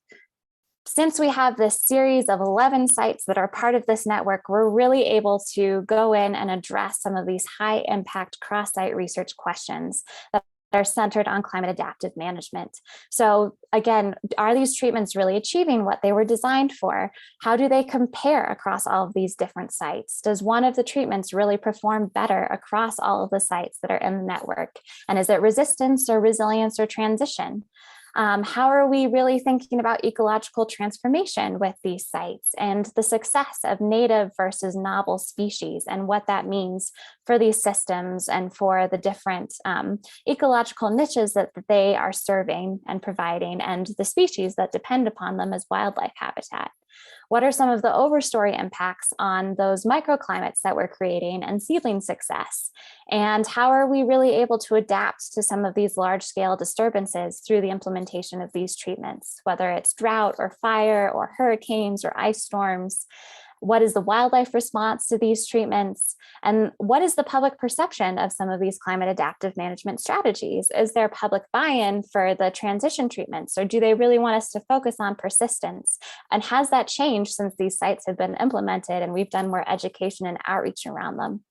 since we have this series of 11 sites that are part of this network, we're really able to go in and address some of these high impact cross-site research questions that are centered on climate adaptive management. So again, are these treatments really achieving what they were designed for? How do they compare across all of these different sites? Does one of the treatments really perform better across all of the sites that are in the network? And is it resistance or resilience or transition? How are we really thinking about ecological transformation with these sites and the success of native versus novel species and what that means for these systems and for the different ecological niches that they are serving and providing and the species that depend upon them as wildlife habitat? What are some of the overstory impacts on those microclimates that we're creating and seedling success? And how are we really able to adapt to some of these large scale disturbances through the implementation of these treatments, whether it's drought or fire or hurricanes or ice storms? What is the wildlife response to these treatments? And what is the public perception of some of these climate adaptive management strategies? Is there public buy-in for the transition treatments, or do they really want us to focus on persistence? And has that changed changed since these sites have been implemented and we've done more education and outreach around them?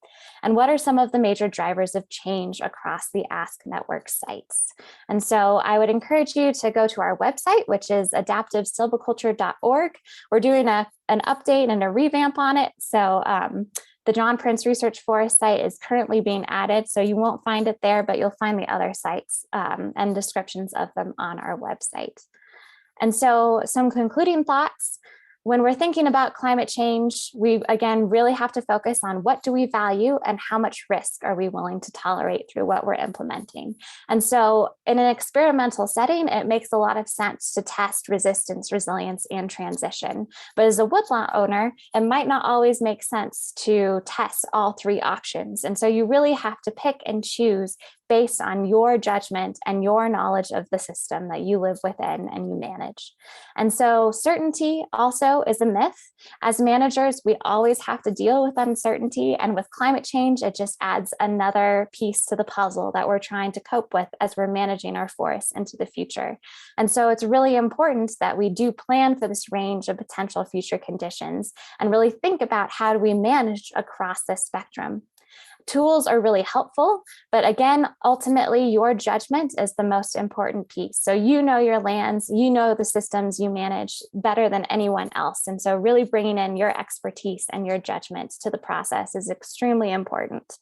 And what are some of the major drivers of change across the Ask Network sites? And so I would encourage you to go to our website, which is adaptivesilviculture.org. We're doing an update and a revamp on it. So the John Prince Research Forest site is currently being added, so you won't find it there, but you'll find the other sites and descriptions of them on our website. And so some concluding thoughts. When we're thinking about climate change, we again really have to focus on what do we value and how much risk are we willing to tolerate through what we're implementing. And so in an experimental setting, it makes a lot of sense to test resistance, resilience, and transition. But as a woodlot owner, it might not always make sense to test all three options. And so you really have to pick and choose based on your judgment and your knowledge of the system that you live within and you manage. And so certainty also is a myth. As managers, we always have to deal with uncertainty, and with climate change, it just adds another piece to the puzzle that we're trying to cope with as we're managing our forests into the future. And so it's really important that we do plan for this range of potential future conditions and really think about how do we manage across this spectrum. Tools are really helpful, but again, ultimately your judgment is the most important piece. So you know your lands, you know the systems you manage better than anyone else. And so really bringing in your expertise and your judgment to the process is extremely important.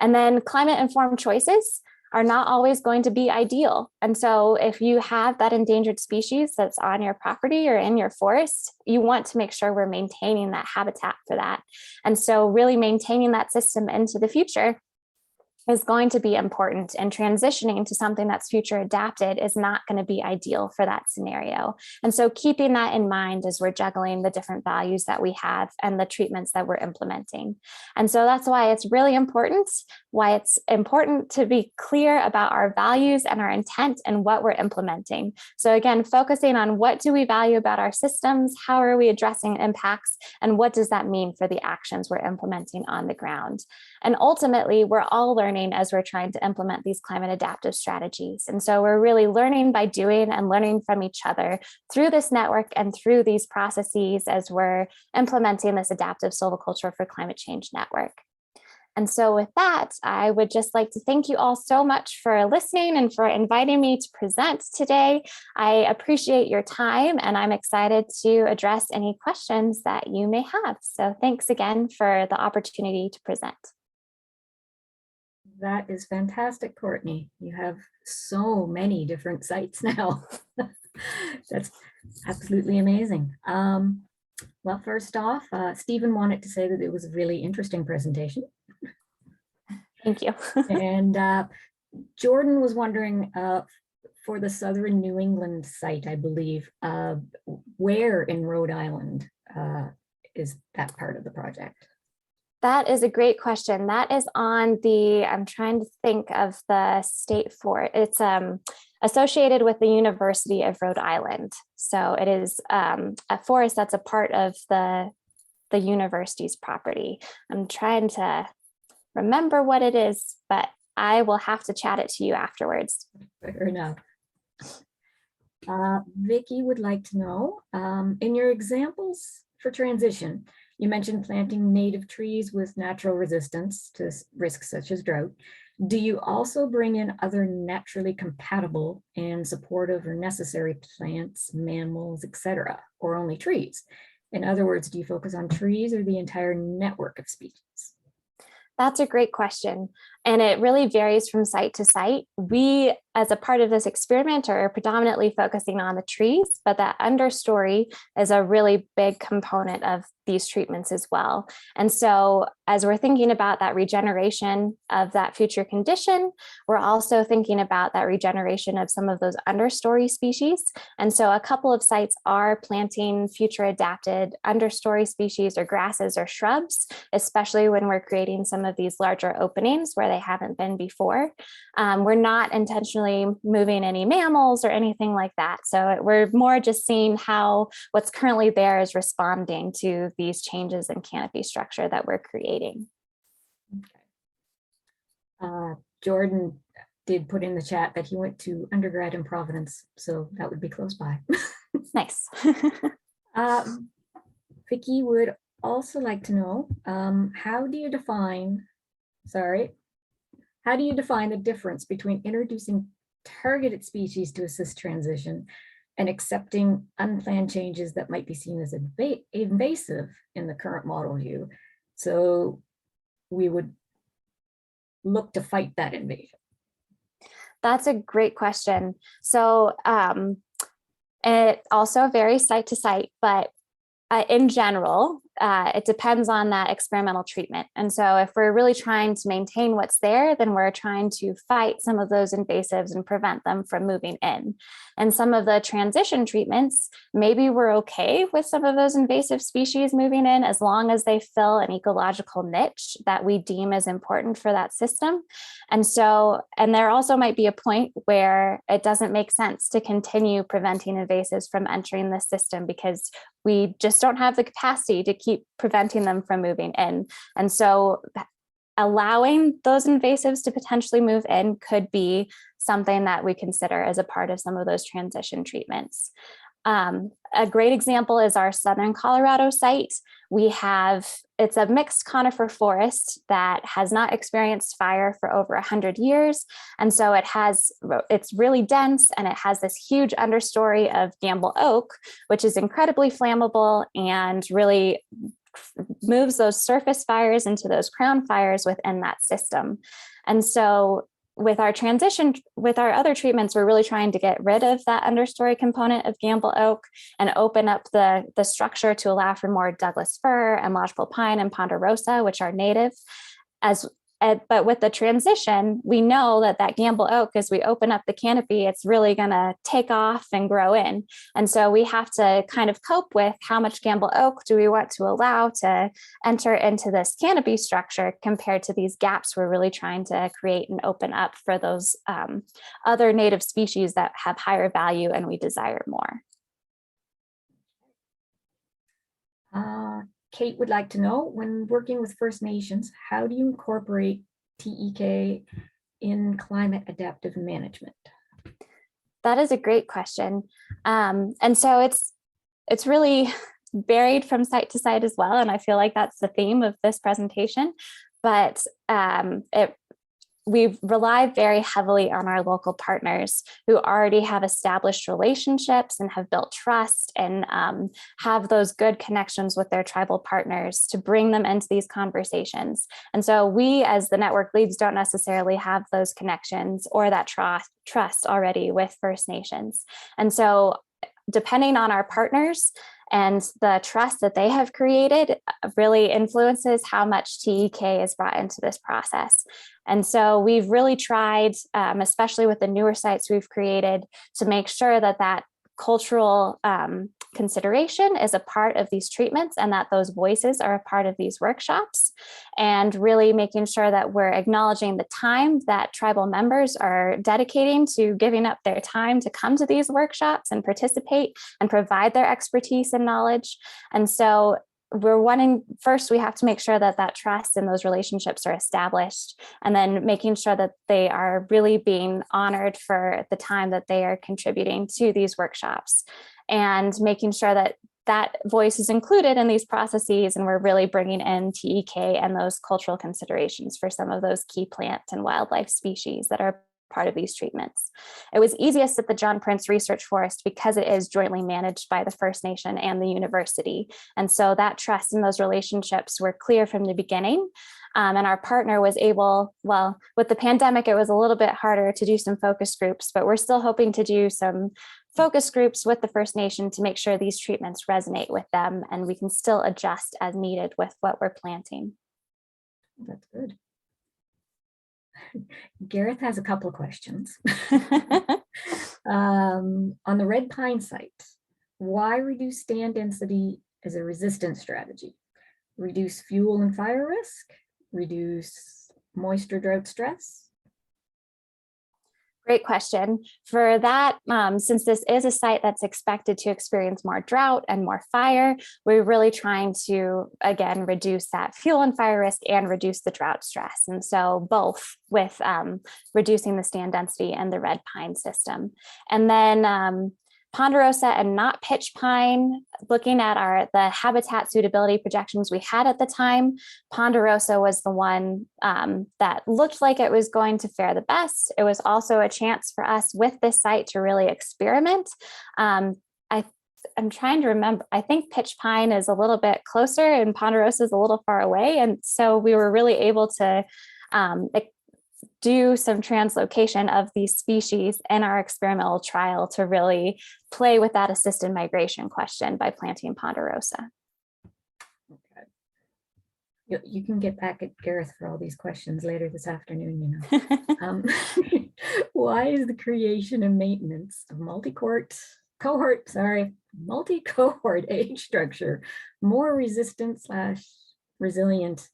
And then climate-informed choices are not always going to be ideal. And so if you have that endangered species that's on your property or in your forest, you want to make sure we're maintaining that habitat for that. And so really maintaining that system into the future is going to be important, and transitioning to something that's future adapted is not going to be ideal for that scenario. And so keeping that in mind as we're juggling the different values that we have and the treatments that we're implementing. And so that's why it's really important, to be clear about our values and our intent and what we're implementing. So again, focusing on what do we value about our systems, how are we addressing impacts, and what does that mean for the actions we're implementing on the ground. And ultimately, we're all learning as we're trying to implement these climate adaptive strategies. And so we're really learning by doing and learning from each other through this network and through these processes as we're implementing this adaptive silviculture for climate change network. And so with that, I would just like to thank you all so much for listening and for inviting me to present today. I appreciate your time, and I'm excited to address any questions that you may have. So thanks again for the opportunity to present. That is fantastic, Courtney. You have so many different sites now. That's absolutely amazing. Well, first off, Stephen wanted to say that it was a really interesting presentation. Thank you. And Jordan was wondering for the Southern New England site, I believe, where in Rhode Island is that part of the project? That is a great question. That is on the, I'm trying to think of the state for it. It's associated with the University of Rhode Island. So it is a forest that's a part of the university's property. I'm trying to remember what it is, but I will have to chat it to you afterwards. Fair enough. Vicki would like to know, in your examples for transition, you mentioned planting native trees with natural resistance to risks such as drought. Do you also bring in other naturally compatible and supportive or necessary plants, mammals, etc., or only trees? In other words, do you focus on trees or the entire network of species? That's a great question. And it really varies from site to site. We, as a part of this experiment, are predominantly focusing on the trees, but that understory is a really big component of these treatments as well. And so as we're thinking about that regeneration of that future condition, we're also thinking about that regeneration of some of those understory species. And so a couple of sites are planting future adapted understory species or grasses or shrubs, especially when we're creating some of these larger openings where they haven't been before. We're not intentionally moving any mammals or anything like that. So we're more just seeing how what's currently there is responding to these changes in canopy structure that we're creating. Okay. Jordan did put in the chat that he went to undergrad in Providence, so that would be close by. Nice. Vicky would also like to know, how do you define the difference between introducing targeted species to assist transition and accepting unplanned changes that might be seen as invasive in the current model view? So we would look to fight that invasion. That's a great question. So it also varies site to site, but in general, it depends on that experimental treatment. And so if we're really trying to maintain what's there, then we're trying to fight some of those invasives and prevent them from moving in. And some of the transition treatments, maybe we're okay with some of those invasive species moving in as long as they fill an ecological niche that we deem as important for that system. And so, and there also might be a point where it doesn't make sense to continue preventing invasives from entering the system because we just don't have the capacity to keep preventing them from moving in. And so allowing those invasives to potentially move in could be something that we consider as a part of some of those transition treatments. A great example is our Southern Colorado site. It's a mixed conifer forest that has not experienced fire for over 100 years. And so it's really dense and it has this huge understory of gamble oak, which is incredibly flammable and really moves those surface fires into those crown fires within that system. And so with our other treatments, we're really trying to get rid of that understory component of gamble oak and open up the structure to allow for more Douglas fir and lodgepole pine and ponderosa, which are native. But with the transition, we know that gamble oak, as we open up the canopy, it's really going to take off and grow in. And so we have to kind of cope with how much gamble oak do we want to allow to enter into this canopy structure compared to these gaps we're really trying to create and open up for those other native species that have higher value and we desire more. Kate would like to know, when working with First Nations, how do you incorporate TEK in climate adaptive management? That is a great question. And so it's really varied from site to site as well. And I feel like that's the theme of this presentation. But we rely very heavily on our local partners who already have established relationships and have built trust and have those good connections with their tribal partners to bring them into these conversations. And so we, as the network leads, don't necessarily have those connections or that trust already with First Nations. And so depending on our partners and the trust that they have created really influences how much TEK is brought into this process. And so we've really tried, especially with the newer sites we've created, to make sure that cultural consideration is a part of these treatments and that those voices are a part of these workshops, and really making sure that we're acknowledging the time that tribal members are dedicating to giving up their time to come to these workshops and participate and provide their expertise and knowledge. And so first, we have to make sure that trust and those relationships are established, and then making sure that they are really being honored for the time that they are contributing to these workshops, and making sure that voice is included in these processes. And we're really bringing in TEK and those cultural considerations for some of those key plant and wildlife species that are part of these treatments. It was easiest at the John Prince Research Forest because it is jointly managed by the First Nation and the university. And so that trust and those relationships were clear from the beginning. And our partner was able, well, with the pandemic, it was a little bit harder to do some focus groups, but we're still hoping to do some focus groups with the First Nation to make sure these treatments resonate with them and we can still adjust as needed with what we're planting. That's good. Gareth has a couple of questions. On the red pine site, why reduce stand density as a resistance strategy? Reduce fuel and fire risk? Reduce moisture drought stress? Great question. For that, since this is a site that's expected to experience more drought and more fire, we're really trying to, again, reduce that fuel and fire risk and reduce the drought stress. And so both with reducing the stand density and the red pine system. And then ponderosa and not pitch pine. Looking at the habitat suitability projections we had at the time, ponderosa was the one that looked like it was going to fare the best. It was also a chance for us with this site to really experiment. I'm trying to remember, I think pitch pine is a little bit closer and ponderosa is a little far away. And so we were really able to do some translocation of these species in our experimental trial to really play with that assisted migration question by planting ponderosa. Okay. You can get back at Gareth for all these questions later this afternoon, you know. Why is the creation and maintenance of multi-cohort age structure more resistant/resilient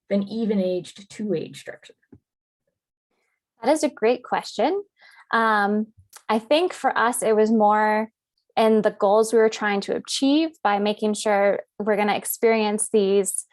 than even-aged two-age structure? That is a great question. I think for us, it was more in the goals we were trying to achieve by making sure we're going to experience these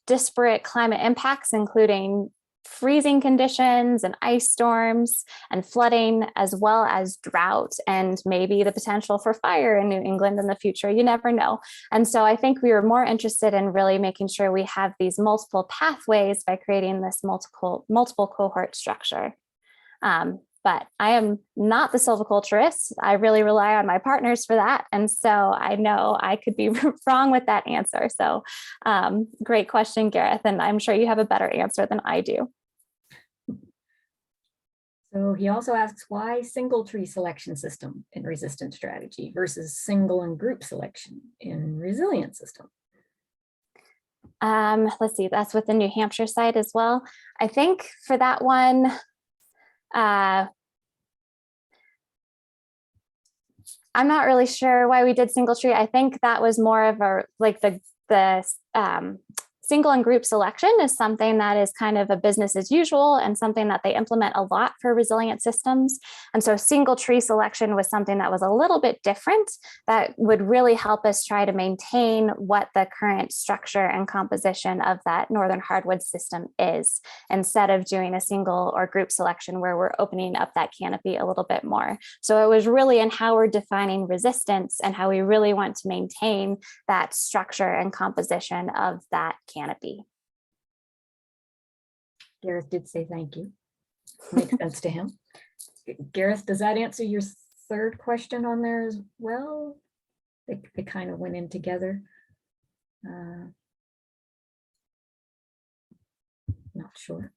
disparate climate impacts, including freezing conditions and ice storms and flooding, as well as drought and maybe the potential for fire in New England in the future. You never know. And so I think we were more interested in really making sure we have these multiple pathways by creating this multiple cohort structure. But I am not the silviculturist. I really rely on my partners for that. And so I know I could be wrong with that answer. So great question, Gareth. And I'm sure you have a better answer than I do. So he also asks, why single tree selection system in resistant strategy versus single and group selection in resilient system? Let's see, that's with the New Hampshire site as well. I think for that one, I'm not really sure why we did single tree. I think that was more of a, like the single and group selection is something that is kind of a business as usual and something that they implement a lot for resilient systems. And so single tree selection was something that was a little bit different that would really help us try to maintain what the current structure and composition of that northern hardwood system is, instead of doing a single or group selection where we're opening up that canopy a little bit more. So it was really in how we're defining resistance and how we really want to maintain that structure and composition of that canopy. Gareth did say thank you. Makes sense to him. Gareth, does that answer your third question on there as well? They kind of went in together. Not sure.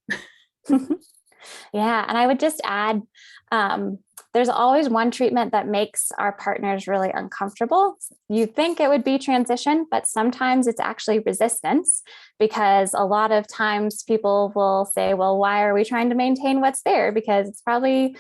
Yeah, and I would just add, there's always one treatment that makes our partners really uncomfortable. You think it would be transition, but sometimes it's actually resistance, because a lot of times people will say, well, why are we trying to maintain what's there? Because it's probably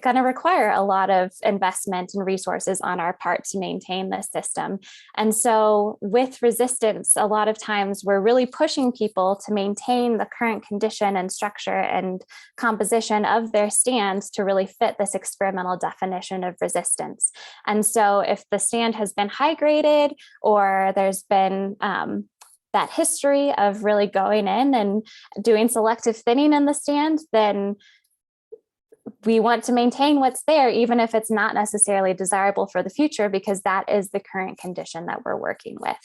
going to require a lot of investment and resources on our part to maintain this system. And so with resistance, a lot of times we're really pushing people to maintain the current condition and structure and composition of their stands to really fit this experimental definition of resistance. And so if the stand has been high graded, or there's been that history of really going in and doing selective thinning in the stand, then we want to maintain what's there, even if it's not necessarily desirable for the future, because that is the current condition that we're working with.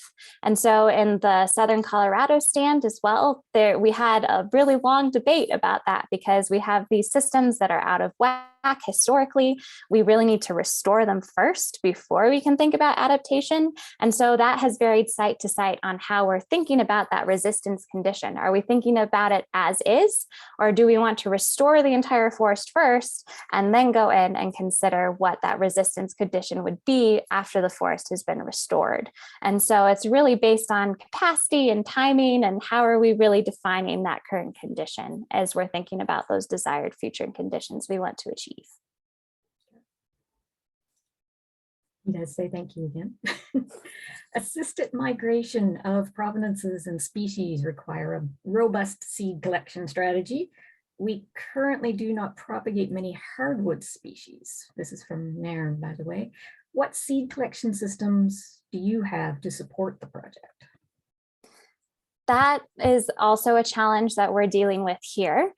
And so in the Southern Colorado stand as well, we had a really long debate about that, because we have these systems that are out of whack historically. We really need to restore them first before we can think about adaptation. And so that has varied site to site on how we're thinking about that resistance condition. Are we thinking about it as is, or do we want to restore the entire forest first and then go in and consider what that resistance condition would be after the forest has been restored? And so it's really based on capacity and timing, and how are we really defining that current condition as we're thinking about those desired future conditions we want to achieve. He does say thank you again. Assisted migration of provenances and species require a robust seed collection strategy. We currently do not propagate many hardwood species. This is from Nairn, by the way. What seed collection systems do you have to support the project? That is also a challenge that we're dealing with here.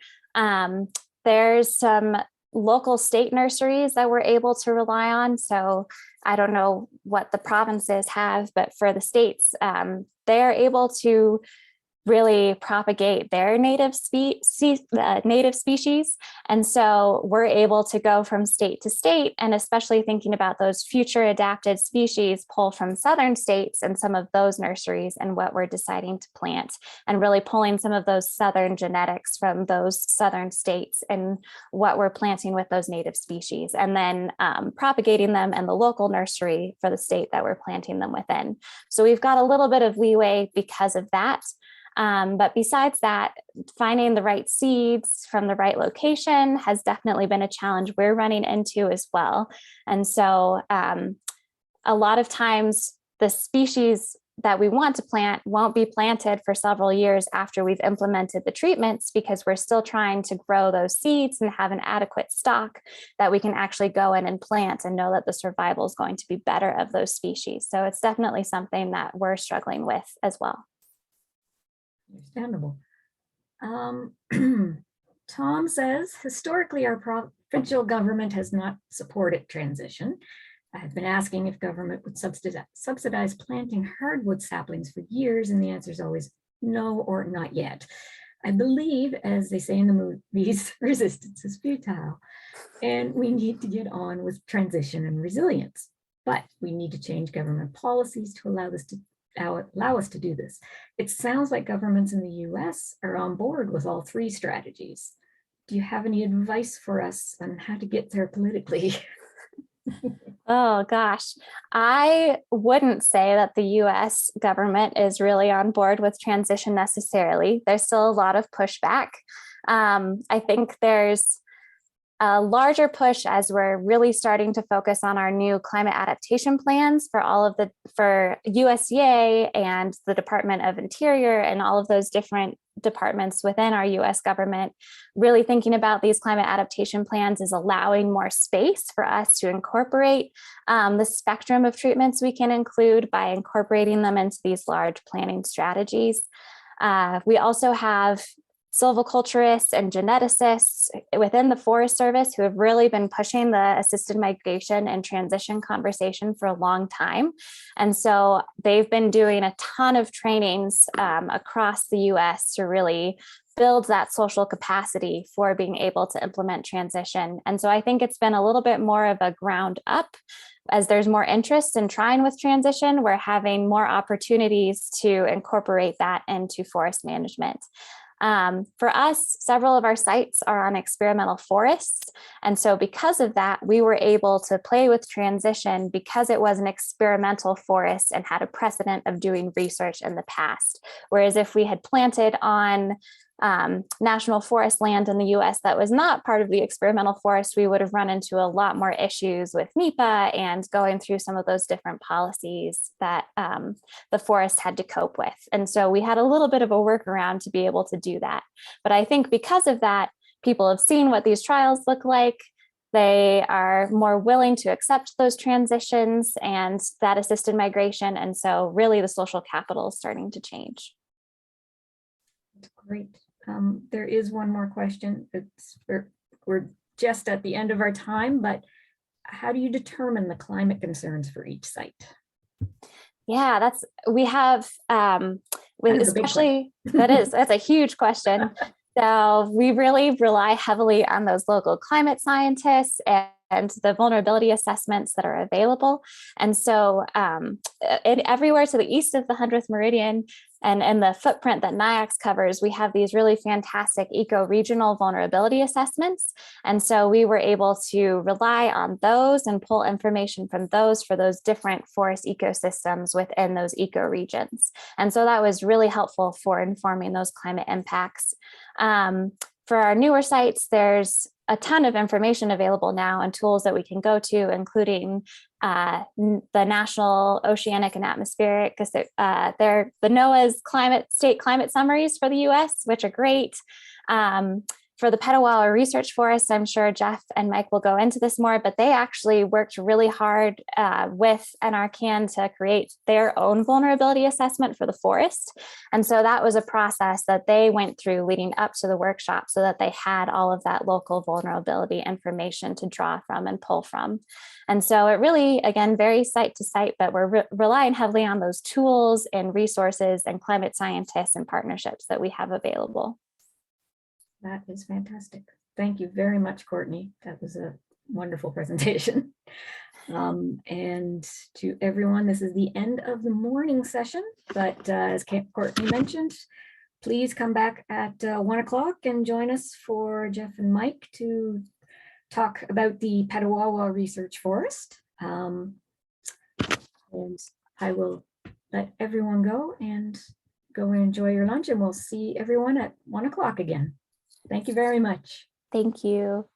There's some local state nurseries that we're able to rely on. So I don't know what the provinces have, but for the states, they're able to really propagate their native species. And so we're able to go from state to state, and especially thinking about those future adapted species, pull from southern states and some of those nurseries and what we're deciding to plant, and really pulling some of those southern genetics from those southern states and what we're planting with those native species, and then propagating them in the local nursery for the state that we're planting them within. So we've got a little bit of leeway because of that. But besides that, finding the right seeds from the right location has definitely been a challenge we're running into as well. And so a lot of times the species that we want to plant won't be planted for several years after we've implemented the treatments, because we're still trying to grow those seeds and have an adequate stock that we can actually go in and plant and know that the survival is going to be better of those species. So it's definitely something that we're struggling with as well. Understandable. Tom says, historically, our provincial government has not supported transition. I've been asking if government would subsidize planting hardwood saplings for years, and the answer is always no or not yet. I believe, as they say in the movies, resistance is futile, and we need to get on with transition and resilience. But we need to change government policies to allow us to do this. It sounds like governments in the US are on board with all three strategies. Do you have any advice for us on how to get there politically? Oh gosh, I wouldn't say that the US government is really on board with transition necessarily. There's still a lot of pushback. I think there's a larger push as we're really starting to focus on our new climate adaptation plans for USDA and the Department of Interior and all of those different departments within our US government. Really thinking about these climate adaptation plans is allowing more space for us to incorporate the spectrum of treatments we can include by incorporating them into these large planning strategies. We also have silviculturists and geneticists within the Forest Service who have really been pushing the assisted migration and transition conversation for a long time. And so they've been doing a ton of trainings across the US to really build that social capacity for being able to implement transition. And so I think it's been a little bit more of a ground up. As there's more interest in trying with transition, we're having more opportunities to incorporate that into forest management. For us, several of our sites are on experimental forests. And so because of that, we were able to play with transition because it was an experimental forest and had a precedent of doing research in the past. Whereas if we had planted on national forest land in the US that was not part of the experimental forest, we would have run into a lot more issues with NEPA and going through some of those different policies that the forest had to cope with. And so we had a little bit of a workaround to be able to do that. But I think because of that, people have seen what these trials look like. They are more willing to accept those transitions and that assisted migration. And so really the social capital is starting to change. Great. There is one more question. We're just at the end of our time, but how do you determine the climate concerns for each site? Yeah, we have, especially, that's a huge question. So we really rely heavily on those local climate scientists and the vulnerability assessments that are available. And so everywhere to the east of the 100th meridian and the footprint that NIACC covers, we have these really fantastic eco-regional vulnerability assessments. And so we were able to rely on those and pull information from those for those different forest ecosystems within those ecoregions. And so that was really helpful for informing those climate impacts. For our newer sites, there's a ton of information available now and tools that we can go to, including the National Oceanic and Atmospheric, because they're the NOAA's state climate summaries for the US, which are great. For the Petawawa Research Forest, I'm sure Jeff and Mike will go into this more, but they actually worked really hard with NRCan to create their own vulnerability assessment for the forest. And so that was a process that they went through leading up to the workshop so that they had all of that local vulnerability information to draw from and pull from. And so it really, again, very site to site, but we're relying heavily on those tools and resources and climate scientists and partnerships that we have available. That is fantastic. Thank you very much, Courtney. That was a wonderful presentation. And to everyone, this is the end of the morning session, but as Courtney mentioned, please come back at 1 o'clock and join us for Jeff and Mike to talk about the Petawawa Research Forest. And I will let everyone go and enjoy your lunch, and we'll see everyone at 1 o'clock again. Thank you very much. Thank you.